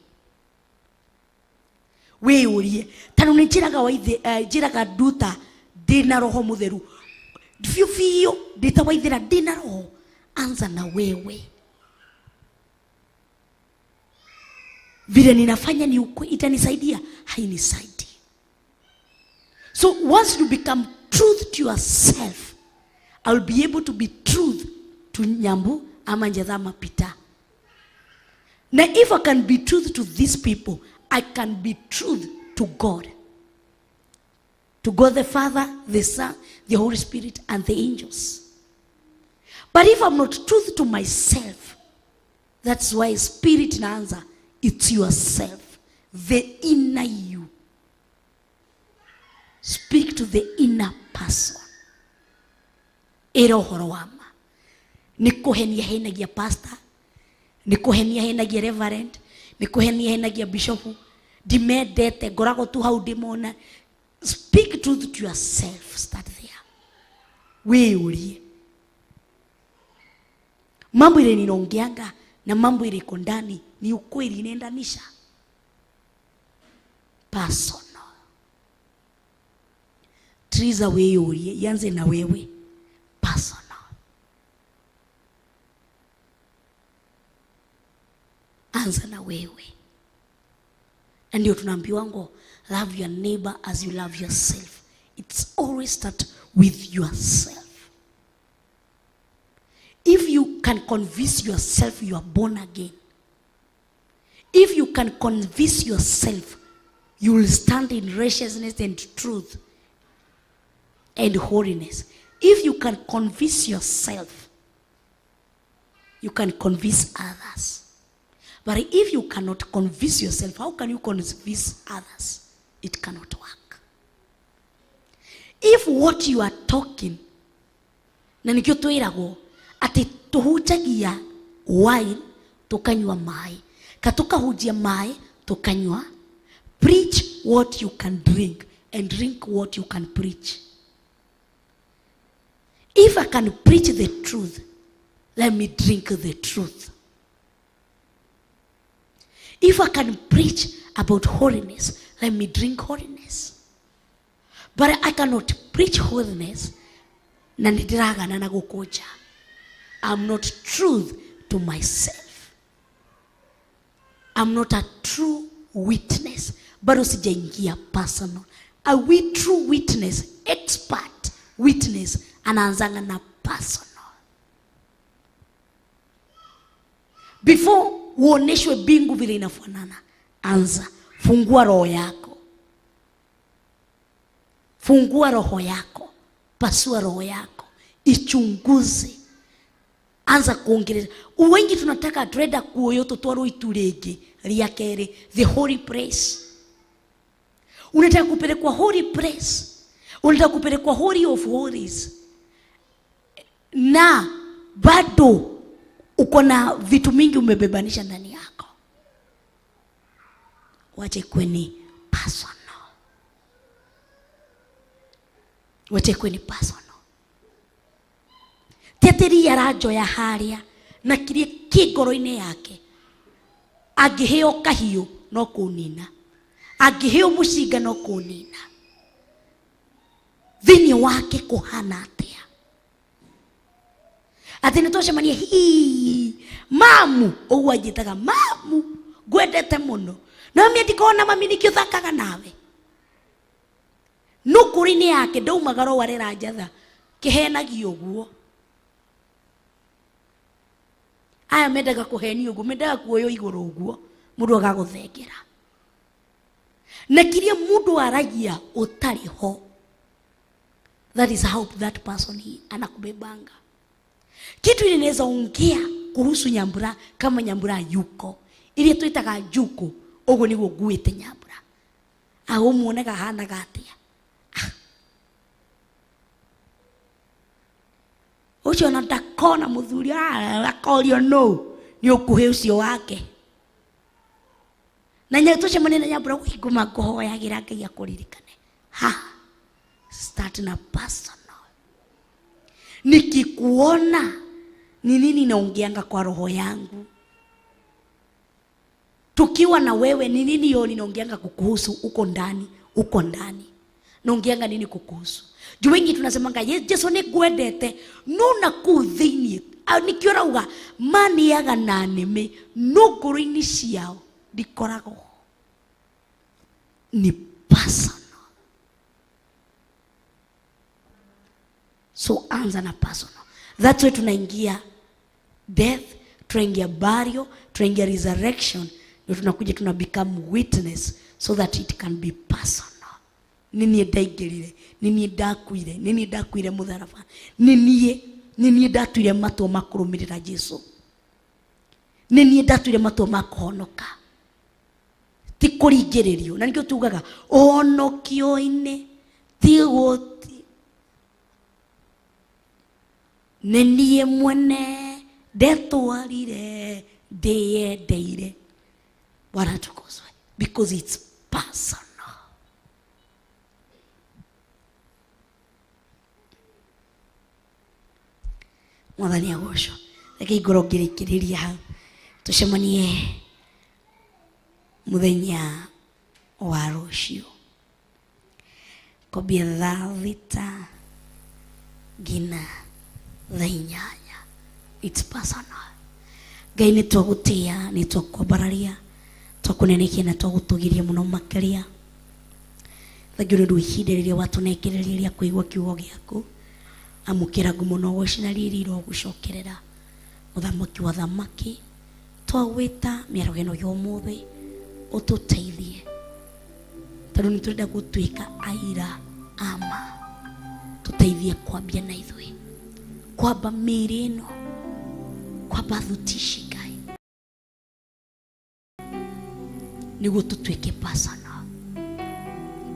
We urie tanu njiraga waithira njiraga Nduta ndina roho mutheru fio ndita waithira ndina roho. Anza na wewe. Vile ninafanya ni itanisaidia? Hainisaidi. So once you become truth to yourself, I will be able to be truth to Nyambu ama Njatha ama Peter. Now if I can be truth to these people, I can be truth to God. To God the Father, the Son, the Holy Spirit and the angels. But if I'm not truth to myself, that's why spirit inaanza, it's yourself, the inner you. Speak to the inner person. Ero horo wa ma. Nikuhenia henagia pastor, nikuhenia henagia reverend, nikuhenia henagia bishop. Dimedete gorago tu hau demona. Speak truth to yourself. Start there. We ulie. Mambo ile ninaongeanga na mambo ile iko ndani ni ukweli, inaendanisha. Personal. Triza wewe ulie, yanze na wewe. Personal. Anza na wewe. Na ndio tunaambiwa ngo love your neighbor as you love yourself. It's always start with yourself. If you can convince yourself you are born again, if you can convince yourself you will stand in righteousness and truth and holiness, if you can convince yourself, you can convince others. But if you cannot convince yourself, how can you convince others? It cannot work. If what you are talking, na nikio twirago ati tuhujagia wine tukanywa mai, katuka hujia mai tukanywa. Preach what you can drink and drink what you can preach. If I can preach the truth, let me drink the truth. If I can preach about holiness, let me drink holiness. But I cannot preach holiness na nidiragana na gukoja. I'm not truth to myself. I'm not a true witness. Bado sijaingia personal. A true witness, expert witness, anaanzanga na personal. Before uoneshwe bingu vile inafanana, anza fungua roho yako. Fungua roho yako. Pasua roho yako. Ichunguze. Anza kuongeleza. Wengi tunataka treda kuoyo totwaro iturege riakere the holy place. Unataka kupelekwa holy place. Unataka kupelekwa holy of holies. Na bado uko na vitu mingi umebebanisha ndani yako. Wache kweni personal. Wache kweni personal. Teteri ya rajo ya haria na kirie kigoro-ine yake. Agiheo kahio no kunina. Agiheo mushiga no kunina. Thini wake kuhana atia. Atene twacemania hii mamu ogwa jitaga mamu gwendete muno na mimi ndikona mami nikio thakaga nawe nukuri-ini yake ndaumagaro warera njatha kihenagio guo. Aya mendaga kuhenio uguo, mendaga kuoyo iguru uguo, mundu agaguthengera. Na kiria mundu aragia utari ho, that is how that person he anakubebanga. Kitu ile inaweza ongea kuhusu Nyambura kama Nyambura yuko. Ile tuitaga juko, ogo niguo nguite Nyambura. Aho muonaga hana gatia. Ucio na ndakona muthuri akorio no ni ukuhe ucio wake. Na nyeto cemane na Nyambura wiguma kuhoyagira Ngai akuririkane. Start na personal. Nikikuona ni nini naongeanga kwa roho yangu. Tukiwa na wewe ni nini yo ninaongeanga kukuhusu uko ndani, uko ndani. Naongeanga nini kukuhusu? Juu wengi tunasemanga Yesu ni gwendete no na kuthini. Nikiorauga mani yaga na neme no ngoro-ini ciao ndikorago. Ni personal. So anza na personal. That's why tunaingia death, tunaingia burial, tunaingia resurrection, ndio tunakuja tuna become witness so that it can be personal. Nini ndaigirire, nini ndakuire mutharaba, nini ndatuire matwa makurumirira Jesu, nini ndatuire matwa makohonoka ti kuringiririo. Na nikio tugaga onokio-ine ti goti nenie mwene ndetwarire ndiyendeire. Bwana tukuzwe, because it's personal. Mwathani agocwo. Reke igoro ngirikiriria hau tucemanie muthenya wa rucio kobia thaa thita ngina thaa inyanya. It's personal. Ngai nĩ twagutia, nĩ twakwambararia, twakunenekia na twagutugiria muno makiria. Thangiũ nĩ ũndũ wa ihinda rĩrĩa watunengereria rĩa kũigua kiugo gĩaku. Amukĩra ngumo na ũgocina rĩrĩ irogũcokerera mũthamaki wa thamaki. Twagwĩta mĩarago ĩno ya ũmũthĩ ũtũteithie, tondũ nĩ tũrenda gũtuĩka aira ama. Tũteithie kwambia na ithuĩ, kwamba mĩĩrĩ ĩno, kwamba thuti ici Ngai, nĩguo tũtuĩke personal.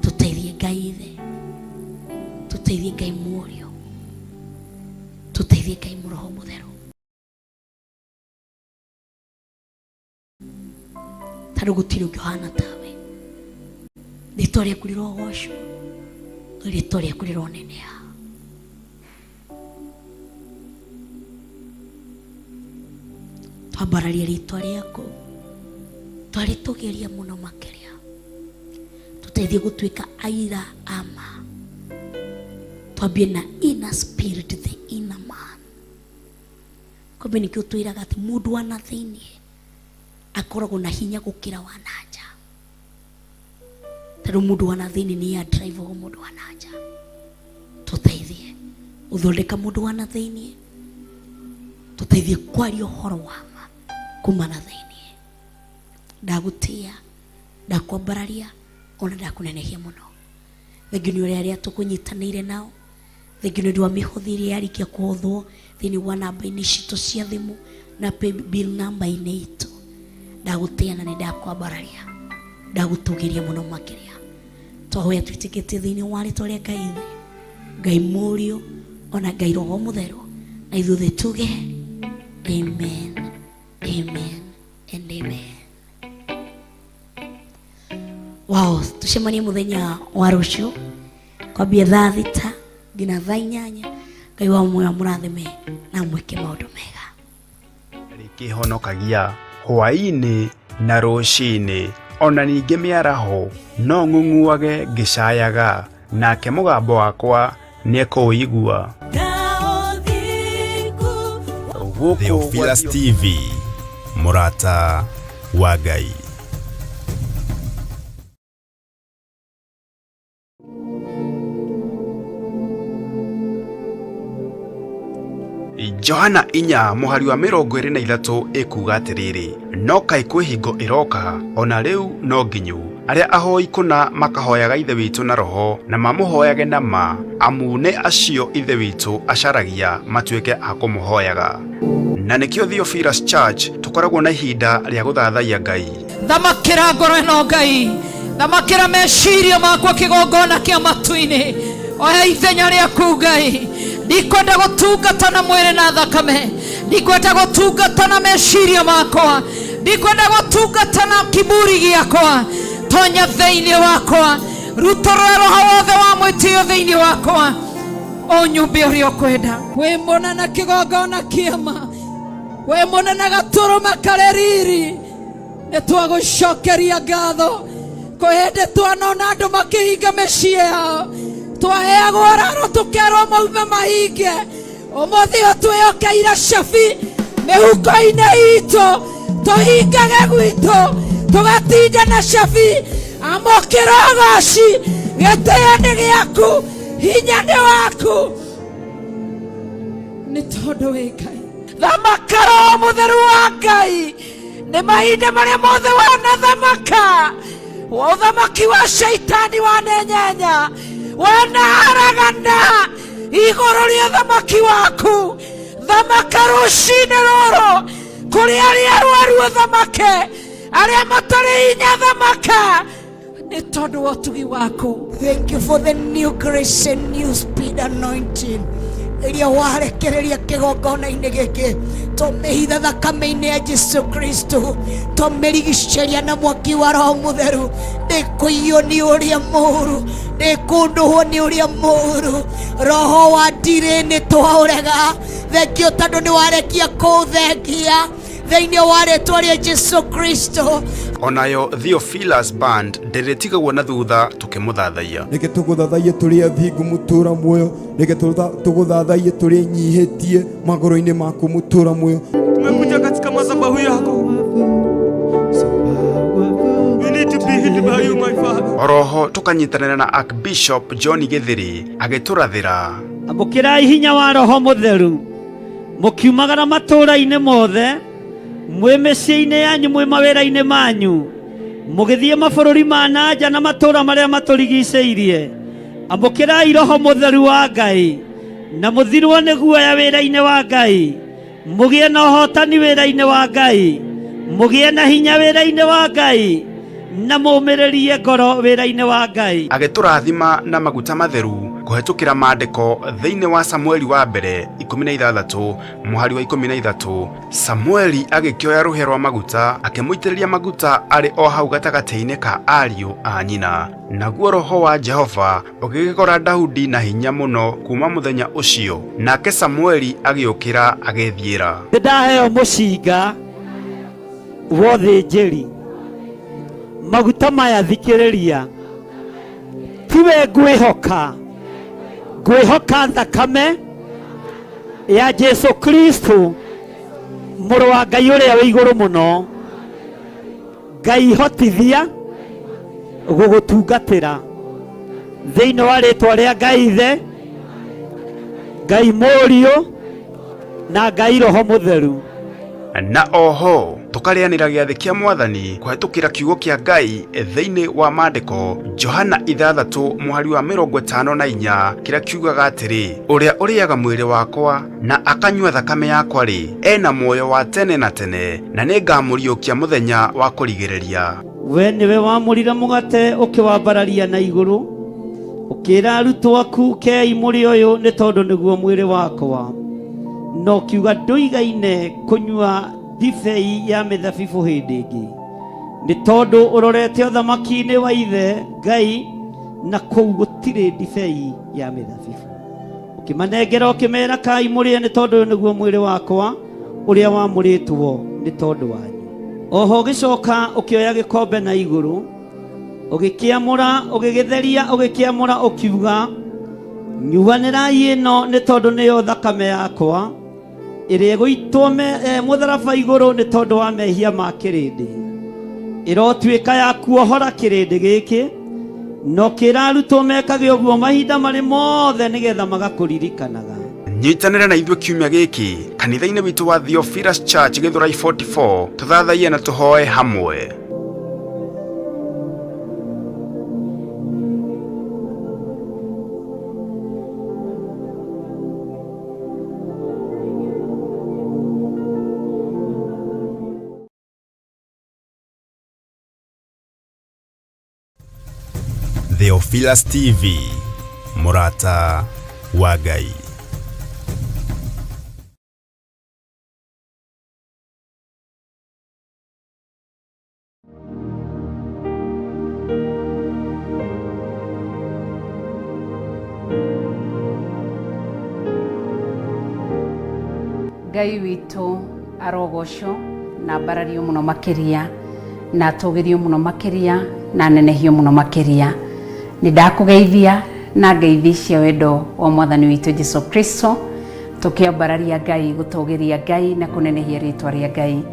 Tũteithie Ngai Ithe, tũteithie Ngai Mũriũ, tũteithie Ngai Mũroho Mũtheru. tondũ gũtirĩ ũngĩ ũhana tawe. Rĩtwa rĩaku rĩrogocwo, rĩtwa rĩaku rĩroneneha. Twambararia rĩtwa rĩaku, twarĩtũgeria mũno makĩria, tũteithie gũtuĩka aira ama, twambie na inner spirit, the inner man. Kwambie nĩkĩo twĩraga atĩ mũndũ wa na thĩinĩ akoragwo na hinya gũkĩra wa nanja, tondũ mũndũ wa na thĩinĩ nĩ drive wa mũndũ wa nanja. Tũteithie gũthondeka mũndũ wa na thĩinĩ, tũteithie kwaria ũhoro wa ma kuma na thĩinĩ. Ndagũtĩa, ndakwambararia, ona ndakũnenehia mũno. Thengiũ nĩ ũrĩa arĩa tũkũnyitanĩire nao, thengiũ nĩ ũndũ wa mĩhothi ĩrĩa yarĩkia kũhũthwo thĩinĩ wa namba-inĩ citũ cia thimũ na paybill namba-inĩ itũ. Ndagũtĩa na nĩ ndakwambararia, ndagũtũgĩria mũno makĩria. Twahoya twĩtĩkĩtie thĩinĩ wa rĩtwa rĩa Ngai ithe, Ngai Mũriũ, ona Ngai Roho Mũtheru, na ithuothe tuge amen, amen and amen. Wow, tucemanie mũthenya wa rũciũ kwambia thaa 6 nginya thaa 8. Ngai wa muoyo mũrathime na mwĩke maũndũ mega. Rĩkĩhonokagia hwa-ini na ruci-ini, ona ningĩ mĩaraho no ng'ung'uage ngĩcayaga, nake mũgambo wakwa nĩekũũigua. Theophilus TV, MURATA wa Ngai. Johana 4 mũhari wa 23 ĩkuuga atĩrĩrĩ, no kaĩ kwĩ hingo ĩroka, ona rĩu no nginyu, arĩa ahoi kũna makahoyaga ithe witũ na roho na mamũhoyage na ma, amu nĩ acio ithe witũ acaragia matuĩke a kũmũhoyaga. Na nĩkĩo Theophilus Church tũkoragwo na ihinda rĩa gũthathaiya Ngai. Thamakĩra ngoro ĩno Ngai, thamakĩra meciria makwa kĩgongona kĩa matu-inĩ, oya ithenya rĩaku Ngai. Ndikwenda gũtungata na mwĩrĩ na thakame, ndikwenda gũtungata na meciria makwa, ndikwenda gũtungata na kiburi gĩakwa. Tonya thĩinĩ wakwa, ruta roho wothe wa mwĩtĩo thĩinĩ wakwa, ũnyumbe ũrĩa ũkwenda. Wĩmũna na kĩgongona kĩama, wĩmũna na gatũrũma karĩ riri, nĩtwagũcokeria ngatho kwĩ hĩndĩ twanona andũ makĩhinga mĩciĩ yao, twaheagwo raro tũkerwo maume mahinge. Ũmũthĩ twĩyokeire cabi mĩhuko-inĩ itũ, tũhingage gwitũ tũgatinda na cabi. Amũkĩra ũgooci, gĩtĩo nĩ gĩaku, hinya nĩ waku, nĩ tondũ wĩ Ngai. Thamaka Roho Mũtheru wa Ngai, nĩ mahinda marĩa mothe wanathamaka. Ũthamaki wa Shaitani wanenyenya, wanaharagana igũrũ rĩa thamaki waku. Thamaka rũci-inĩ rũrũ, kũrĩ arĩa arwaru thamake, arĩa matarĩ hinya thamaka, nĩ tondũ wa ũtugi waku. Thank you for the new grace and new speed anointing ĩrĩa warekereria kĩgongona-inĩ gĩkĩ. Tũmĩhitha thakame-inĩ ya Jesu Kristo, tũmĩrigicĩria na mwaki wa Roho Mũtheru. Ndĩkũiywo nĩ ũrĩa mũũru, ndĩkũndũhwo nĩ ũrĩa mũũru. Roho wa ndirĩ nĩ twaũrega. Thengio tondũ nĩ warekia kũũthengia thĩinĩ wa rĩtwa rĩa Jesu Kristo. Onayo Theophilus Band ndĩrĩtigagwo na thutha tũkĩmũthathaiya. Reke tũgũthathaiye tũrĩ athingu mũtũra muoyo, reke tũgũthathaiye tũrĩ nyihĩtie magũrũ-inĩ maku mũtũra muoyo. Tumekuja katika madhabahu yako. We need to be hid by you, my Father. Oroho tũkanyitanĩra na Archbishop John Gĩthĩri agĩtũrathĩra. Ambũkĩrai hinya wa Roho Mũtheru, mũkiumagara matũũra-inĩ mothe, mwĩ mĩciĩ-inĩ yanyu, mwĩ mawĩra-inĩ manyu, mũgĩthiĩ mabũrũri ma nanja na matũũra marĩa matũrigicĩirie. Ambũkĩrai Roho Mũtheru wa Ngai, na mũthirwo nĩ guoya wĩra-inĩ wa Ngai, mũgĩe na ũhotani wĩra-inĩ wa Ngai, mũgĩe na hinya wĩra-inĩ wa Ngai, na mũmĩrĩrie ngoro wĩra-inĩ wa Ngai. Agĩtũrathima na maguta matheru kũhetũkĩra maandĩko thĩinĩ wa Samueli wa mbere 16 mũhari wa 13. Samueli agĩkĩoya rũhe rwa maguta akĩmũitĩrĩria maguta arĩ o hau gatagatĩ-inĩ ka ariũ a nyina. Naguo roho wa Jehova ũgĩgĩkora Daudi na hinya mũno kuma mũthenya ũcio, nake Samueli agĩũkĩra agĩthiĩra. Ndaheo mũcinga wothĩnjĩri, maguta maya thikĩrĩria, tiwe ngwĩhoka thakame ya Jesu Kristo mũrũ wa Ngai ũrĩa wĩ igũrũ mũno. Ngai hotithia gũgũtungatĩra thĩinĩ wa rĩtwa rĩa Ngai Ithe, Ngai Mũriũ na Ngai Roho Mũtheru. Na oho tukarĩanĩra gĩathĩ kĩa Mwathani kũhetũkĩra kiugo kĩa Ngai thĩinĩ wa maandĩko Johana 6 mũhari wa 54 kĩrĩa kiugaga atĩrĩ, ũrĩa ũrĩaga mwĩrĩ wakwa na akanyua thakame yakwa rĩ, ena muoyo wa tene na tene, na nĩngamũriũkia mũthenya wa kũrigĩrĩria. We nĩwe wamũrire mũgate ũkĩwambararia na igũrũ, ũkĩra arutwo aku kei mũrĩ ũyũ nĩ tondũ nĩguo mwĩrĩ wakwa, no kiuga ndũigaine kũnyua ndibei ya mĩthabibũ hĩndĩ ĩngĩ, nĩ tondũ ũrorete ũthamaki-inĩ wa Ithe Ngai, na kũu gũtirĩ ndibei ya mĩthabibũ. Ũkĩmanengera ũkĩmera kai mũrĩe nĩ tondũ nĩguo mwĩrĩ wakwa ũrĩa wamũrĩtwo nĩ tondũ wanyu. Oho ũgĩcoka ũkĩoya gĩkombe na igũrũ, ũgĩkĩamũra ũgĩgĩtheria ũgĩkĩamũra ũkiuga, nyuanĩrai ĩno nĩ tondũ nĩyo thakame yakwa ĩrĩa ĩgũitwo mũtharaba igũrũ nĩ tondũ wa mehia ma kĩrĩndĩ, ĩrotuĩka ya kuohora kĩrĩndĩ gĩkĩ, no kĩra arutwo mekage ũguo mahinda marĩ mothe nĩgetha magakũririkanaga. Nyitanĩra na ithuĩ kiumia gĩkĩ kanitha-inĩ witũ wa Theophilus Church Gĩthũrai 44 tũthathaie na tũhoe hamwe. Theophilus TV, MURATA wa Ngai. Ngai witũ arogocwo na mbarario mũno makĩria na atũgĩrio mũno makĩria na nenehio mũno makĩria. Nĩ ndakũgeithia na ngeithi cia wendo wa Mwathani witũ Jesu Kristo, tũkĩambararia Ngai, gũtũgĩria Ngai na kũnenehia rĩtwa rĩa Ngai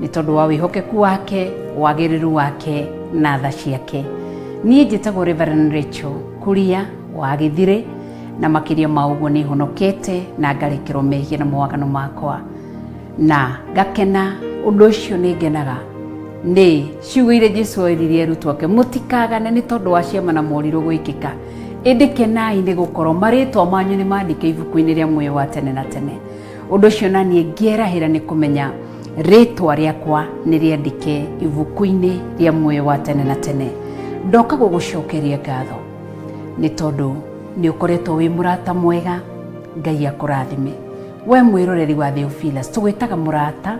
nĩ tondũ wa wĩhokeku wake, wagĩrĩru wake na tha ciake. Niĩ njĩtagwo Reverend Rachel Kuria wa Gĩthirĩ, na makĩria ma ũguo nĩ honokete na ngarekerwo mehia na mawagano makwa, na ngakena ũndũ ũcio nĩ ngenaga nĩ ciugo iria Jesũ eririe arutwo ake, mũtikagane nĩ tondũ wa ciama na morirũ gwĩkĩka, ĩndĩ kenai nĩ gũkorwo marĩtwa manyu nĩ mandĩke ibuku-inĩ rĩa muoyo wa tene na tene. Ũndũ ũcio na niĩ ngĩerahĩra nĩ kũmenya rĩtwa rĩakwa nĩ rĩandĩke ibuku-inĩ rĩa muoyo wa tene na tene. Ndoka gũgũcokeria ngatho nĩ tondũ nĩ ũkoretwo wĩ mũrata mwega. Ngai akũrathime. We mwĩroreri wa Theophilus, tũgwĩtaga mũrata,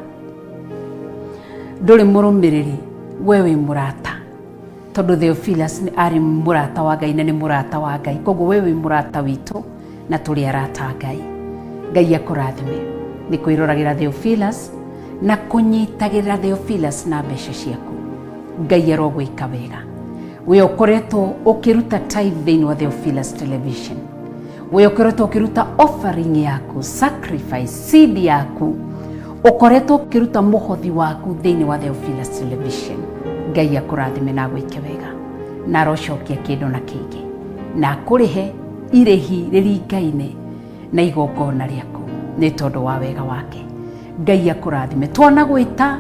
ndũrĩ mũrũmĩrĩri, we wĩ mũrata, tondũ Theophilus arĩ mũrata wa Ngai na nĩ mũrata wa Ngai, koguo we wĩ mũrata witũ na tũrĩ arata Ngai. Ngai akũrathime nĩ kwĩroragĩra Theophilus na kũnyitagĩrĩra Theophilus na mbeca ciaku. Ngai arogwĩka wega. We ũkoretwo ũkĩruta tithe thĩinĩ wa Theophilus Television, we ũkoretwo ũkĩruta offering yaku, sacrifice, seed yaku, ũkoretwo ũkĩruta mũhothi waku thĩinĩ wa Theophilus Television. Ngai akũrathime na gwĩke wega na arocokia kĩndũ na kĩngĩ na kũrĩhe irĩhi rĩringaine na igongona rĩaku nĩ tondũ wa wega wake. Ngai akũrathime. Twana gwĩta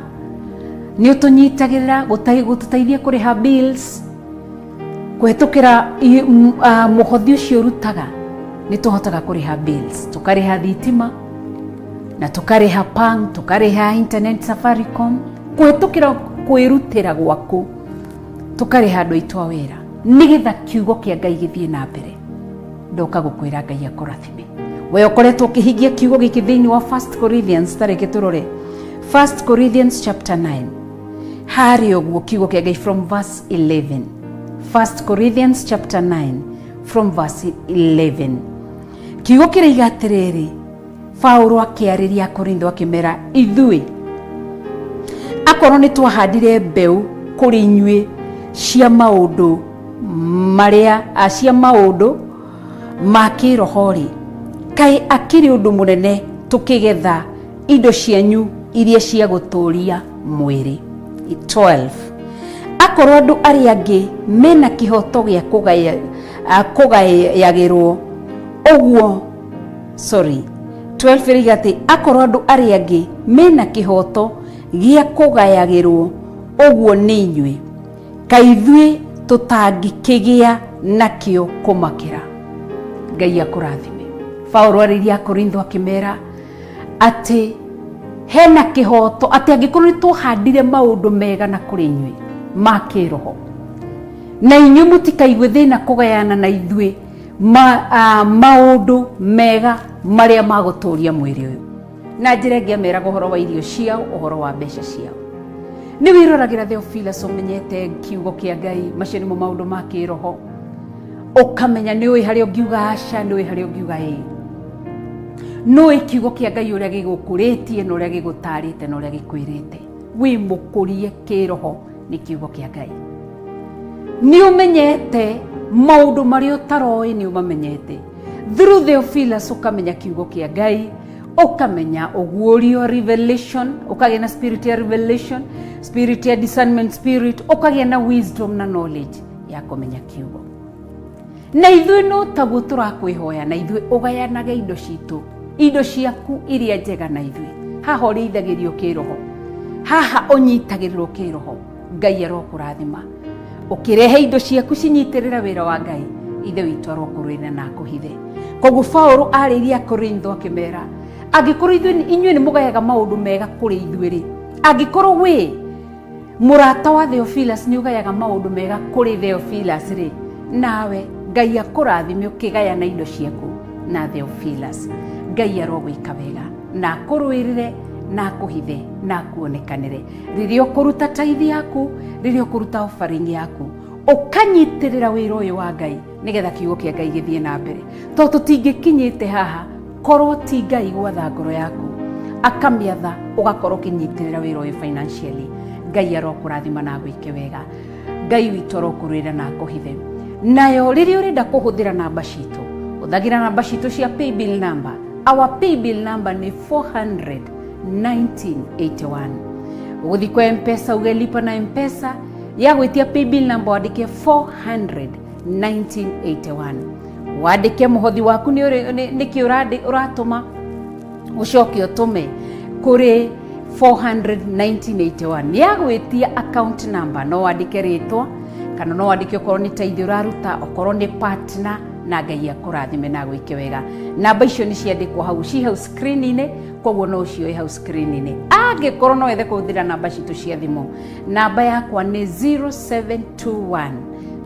nĩ ũtũnyitagĩrĩra gũtũteithia kũrĩha bills, kũhetũkĩra mũhothi ũcio ũrutaga nĩ tũhotaga kũrĩha bills, tũkarĩha thitima na tũkarĩha pang, tũkarĩha internet Safaricom, kũhetũkĩra kwĩrutĩra gwaku tukare handu itwa wira nigetha kiugo kia Ngai githie na mbere. Ndoka gukwira Ngai akurathime. We ukoretwo ukihingia kiugo giki thiini wa 1 Corinthians tareke turore 1 Corinthians chapter 9 hari oguo kiugo kia Ngai from verse 11. 1 Corinthians chapter 9 from verse 11. Kiugo kiraiga atiriri, Paulo akiariria Korintho akimera ithui akorwo ni twahandire mbeu kuri inyue cia maundu maria cia maundu ma kirohori, kai akiri undu munene tukigetha indo cianyu iria cia guturia mwiri. 12. Akorwo andu aria angi mena kihoto gia kugayagirwo oguo 12 rigati akorwo andu aria angi mena kihoto gia kugayagirwo oguo ni inyue, kai ithui tutangikigia nakio kumakira. Ngai akurathime. Paulo ariria Korintho akimera ati hena kihoto ati angikorwo ni twahandire maundu mega na kuri inyue ma kiroho, na inyue mutikaigue thina kugayana na ithui maundu mega maria maguturia mwiri uyu. Na njira ingi ameraga uhoro wa irio ciao, uhoro wa mbeca ciao. Ni wiroragira Theophilus umenyete kiugo kia Ngai, macio nimo maundu ma kiroho, ukamenya ni ui haria ungiuga aca, ni ui haria ungiuga ii, no kiugo kia Ngai uria gigukuritie na uria gigutarite na uria gikwirite. Wi mukurie kiroho ni kiugo kia Ngai. Ni umenyete maundu maria utaroi, ni umamenyete through Theophilus, ukamenya kiugo kia Ngai, ukamenya ugurio revelation, ukagia na spirit ya revelation, spirit ya discernment spirit, ukagia na wisdom na knowledge ya kumenya kiugo. Na ithui no taguo turakwihoya, na ithui ugayanage indo citu, indo ciaku iria njega na ithui. Haha urithagirio kiroho, haha unyitagirirwo kiroho. Ngai arokurathima ukirehe indo ciaku cinyitirira wira wa Ngai, ithe witu arokurwira na kuhithe. Koguo Paulo ariria Korintho akimera angikorwo inyue ni mugayaga maundu mega kuri ithui ri, angikorwo wi murata wa Theophilus ni ugayaga maundu mega kuri Theophilus ri, nawe Ngai akurathime ukigayana indo ciaku na Theophilus. Ngai arogwika wega na kurwirire na kuhithe na kuonekanire riria ukuruta tithe yaku, riria ukuruta offering yaku, ukanyitirira wira uyu wa Ngai nigetha kiugo kia Ngai githie na mbere. To tutingikinyite haha korwo ti Ngai gwatha ngoro yaku akamiatha ugakorwo kinyitirira wira uyu financially. Ngai arokurathima na gwike wega. Ngai witu arokurwira na kuhithe. Nayo riria urenda kuhuthira namba citu, uthagira namba citu cia paybill number. Our paybill number ni 41981. Uguthi kwa M-Pesa ugelipa na M-Pesa ya gwitia paybill number wandike 41981. Wandike muhothi waku ni kiuradi uratuma ucoke utume kuri 41981. Ya gwitia account number no wandike ritwa kana no wandike okorwo ni tithe uraruta, okorwo ni partner, na Ngai akurathime na gwike wega. Namba icio ni ciandikwo hau, ci hau screen-ini, koguo no cioe hau screen-ini. Angikorwo no wethe kuthira namba citu cia thimu, namba yakwa ni 0721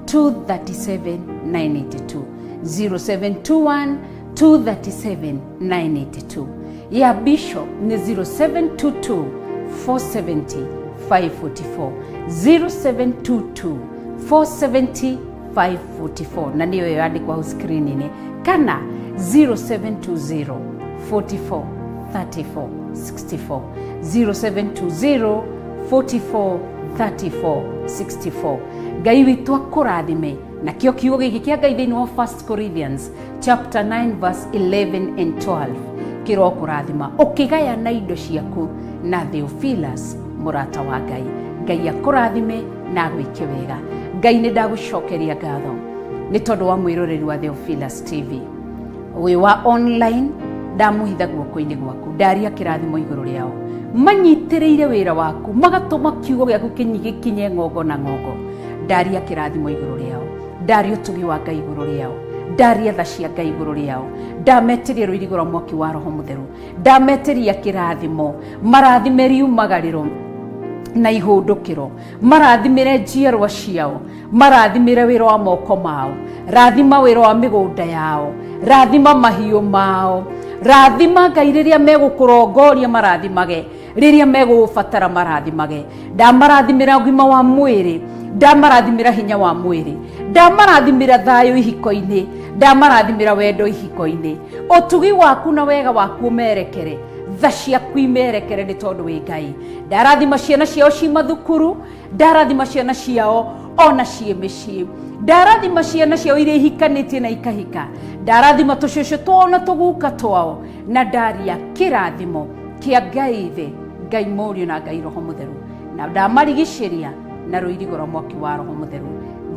237 982 0721 237 982. Ya Bishop ni 0722 470 544 0722 470 544, na niyo yandikwa hau screen-ini, kana 0720 44 34 64 0720 44 34 64. Ngai witu akurathime na kio kiugo giki kia Ngai thiini wa 1 Corinthians chapter 9 verse 11 and 12 kiro kurathima ukigaya na indo ciaku na Theophilus murata wa Ngai. Ngai akurathime na gwike wega. Ngai ni ndagucokeria ngatho ni tondu wa mwiroreri wa Theophilus TV. We wa online ndamuhitha guoko-ini gwaku, ndaria kirathimo iguru riao, manyitiriire wira waku, magatuma kiugo giaku kinyigikinye ng'ongo na ng'ongo. Ndaria kirathimo iguru riao, ndaria utugi wa Ngai iguru riao, ndaria tha cia Ngai iguru riao, ndametiria rwirigo rwa mwaki wa Roho Mutheru, ndametiria kirathimo, marathime riumagariro na ihundukiro, marathimire njiarwa ciao, marathimire wira wa moko mao, rathima wira wa migunda yao, rathima mahiũ mao, rathima Ngai riria megũkũrongoria marathimage, riria megũbatara marathimage. Ndamarathimira ũgima wa mwĩrĩ, ndamarathimira hinya wa mwĩrĩ, ndamarathimira thayũ ihiko-inĩ, ndamarathimira wendo ihiko-inĩ, ũtugi waku na wega waku ũmerekere, tha ciaku imerekere nĩ tondũ wĩ Ngai. Ndarathima ciana ciao ci mathukuru, ndarathima ciana ciao ona ciĩ mĩciĩ, ndarathima ciana ciao iria ihikanĩtie na ikahika, ndarathima tũcũcũ twao na tũguka twao, na ndaria kĩrathimo kĩa Ngai thĩ, Ngai Mũriũ na Ngai Roho Mũtheru, na ndamarigicĩria na rũirigo rwa mwaki wa Roho Mũtheru,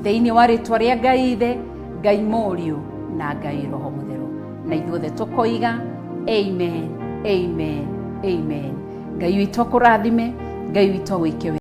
thĩinĩ wa rĩtwa rĩa Ngai thĩ, Ngai Mũriũ na Ngai Roho Mũtheru, na ithuothe tũkoiga amen, amen, amen. Ngai witũ akũrathime, Ngai witũ agwĩke wega.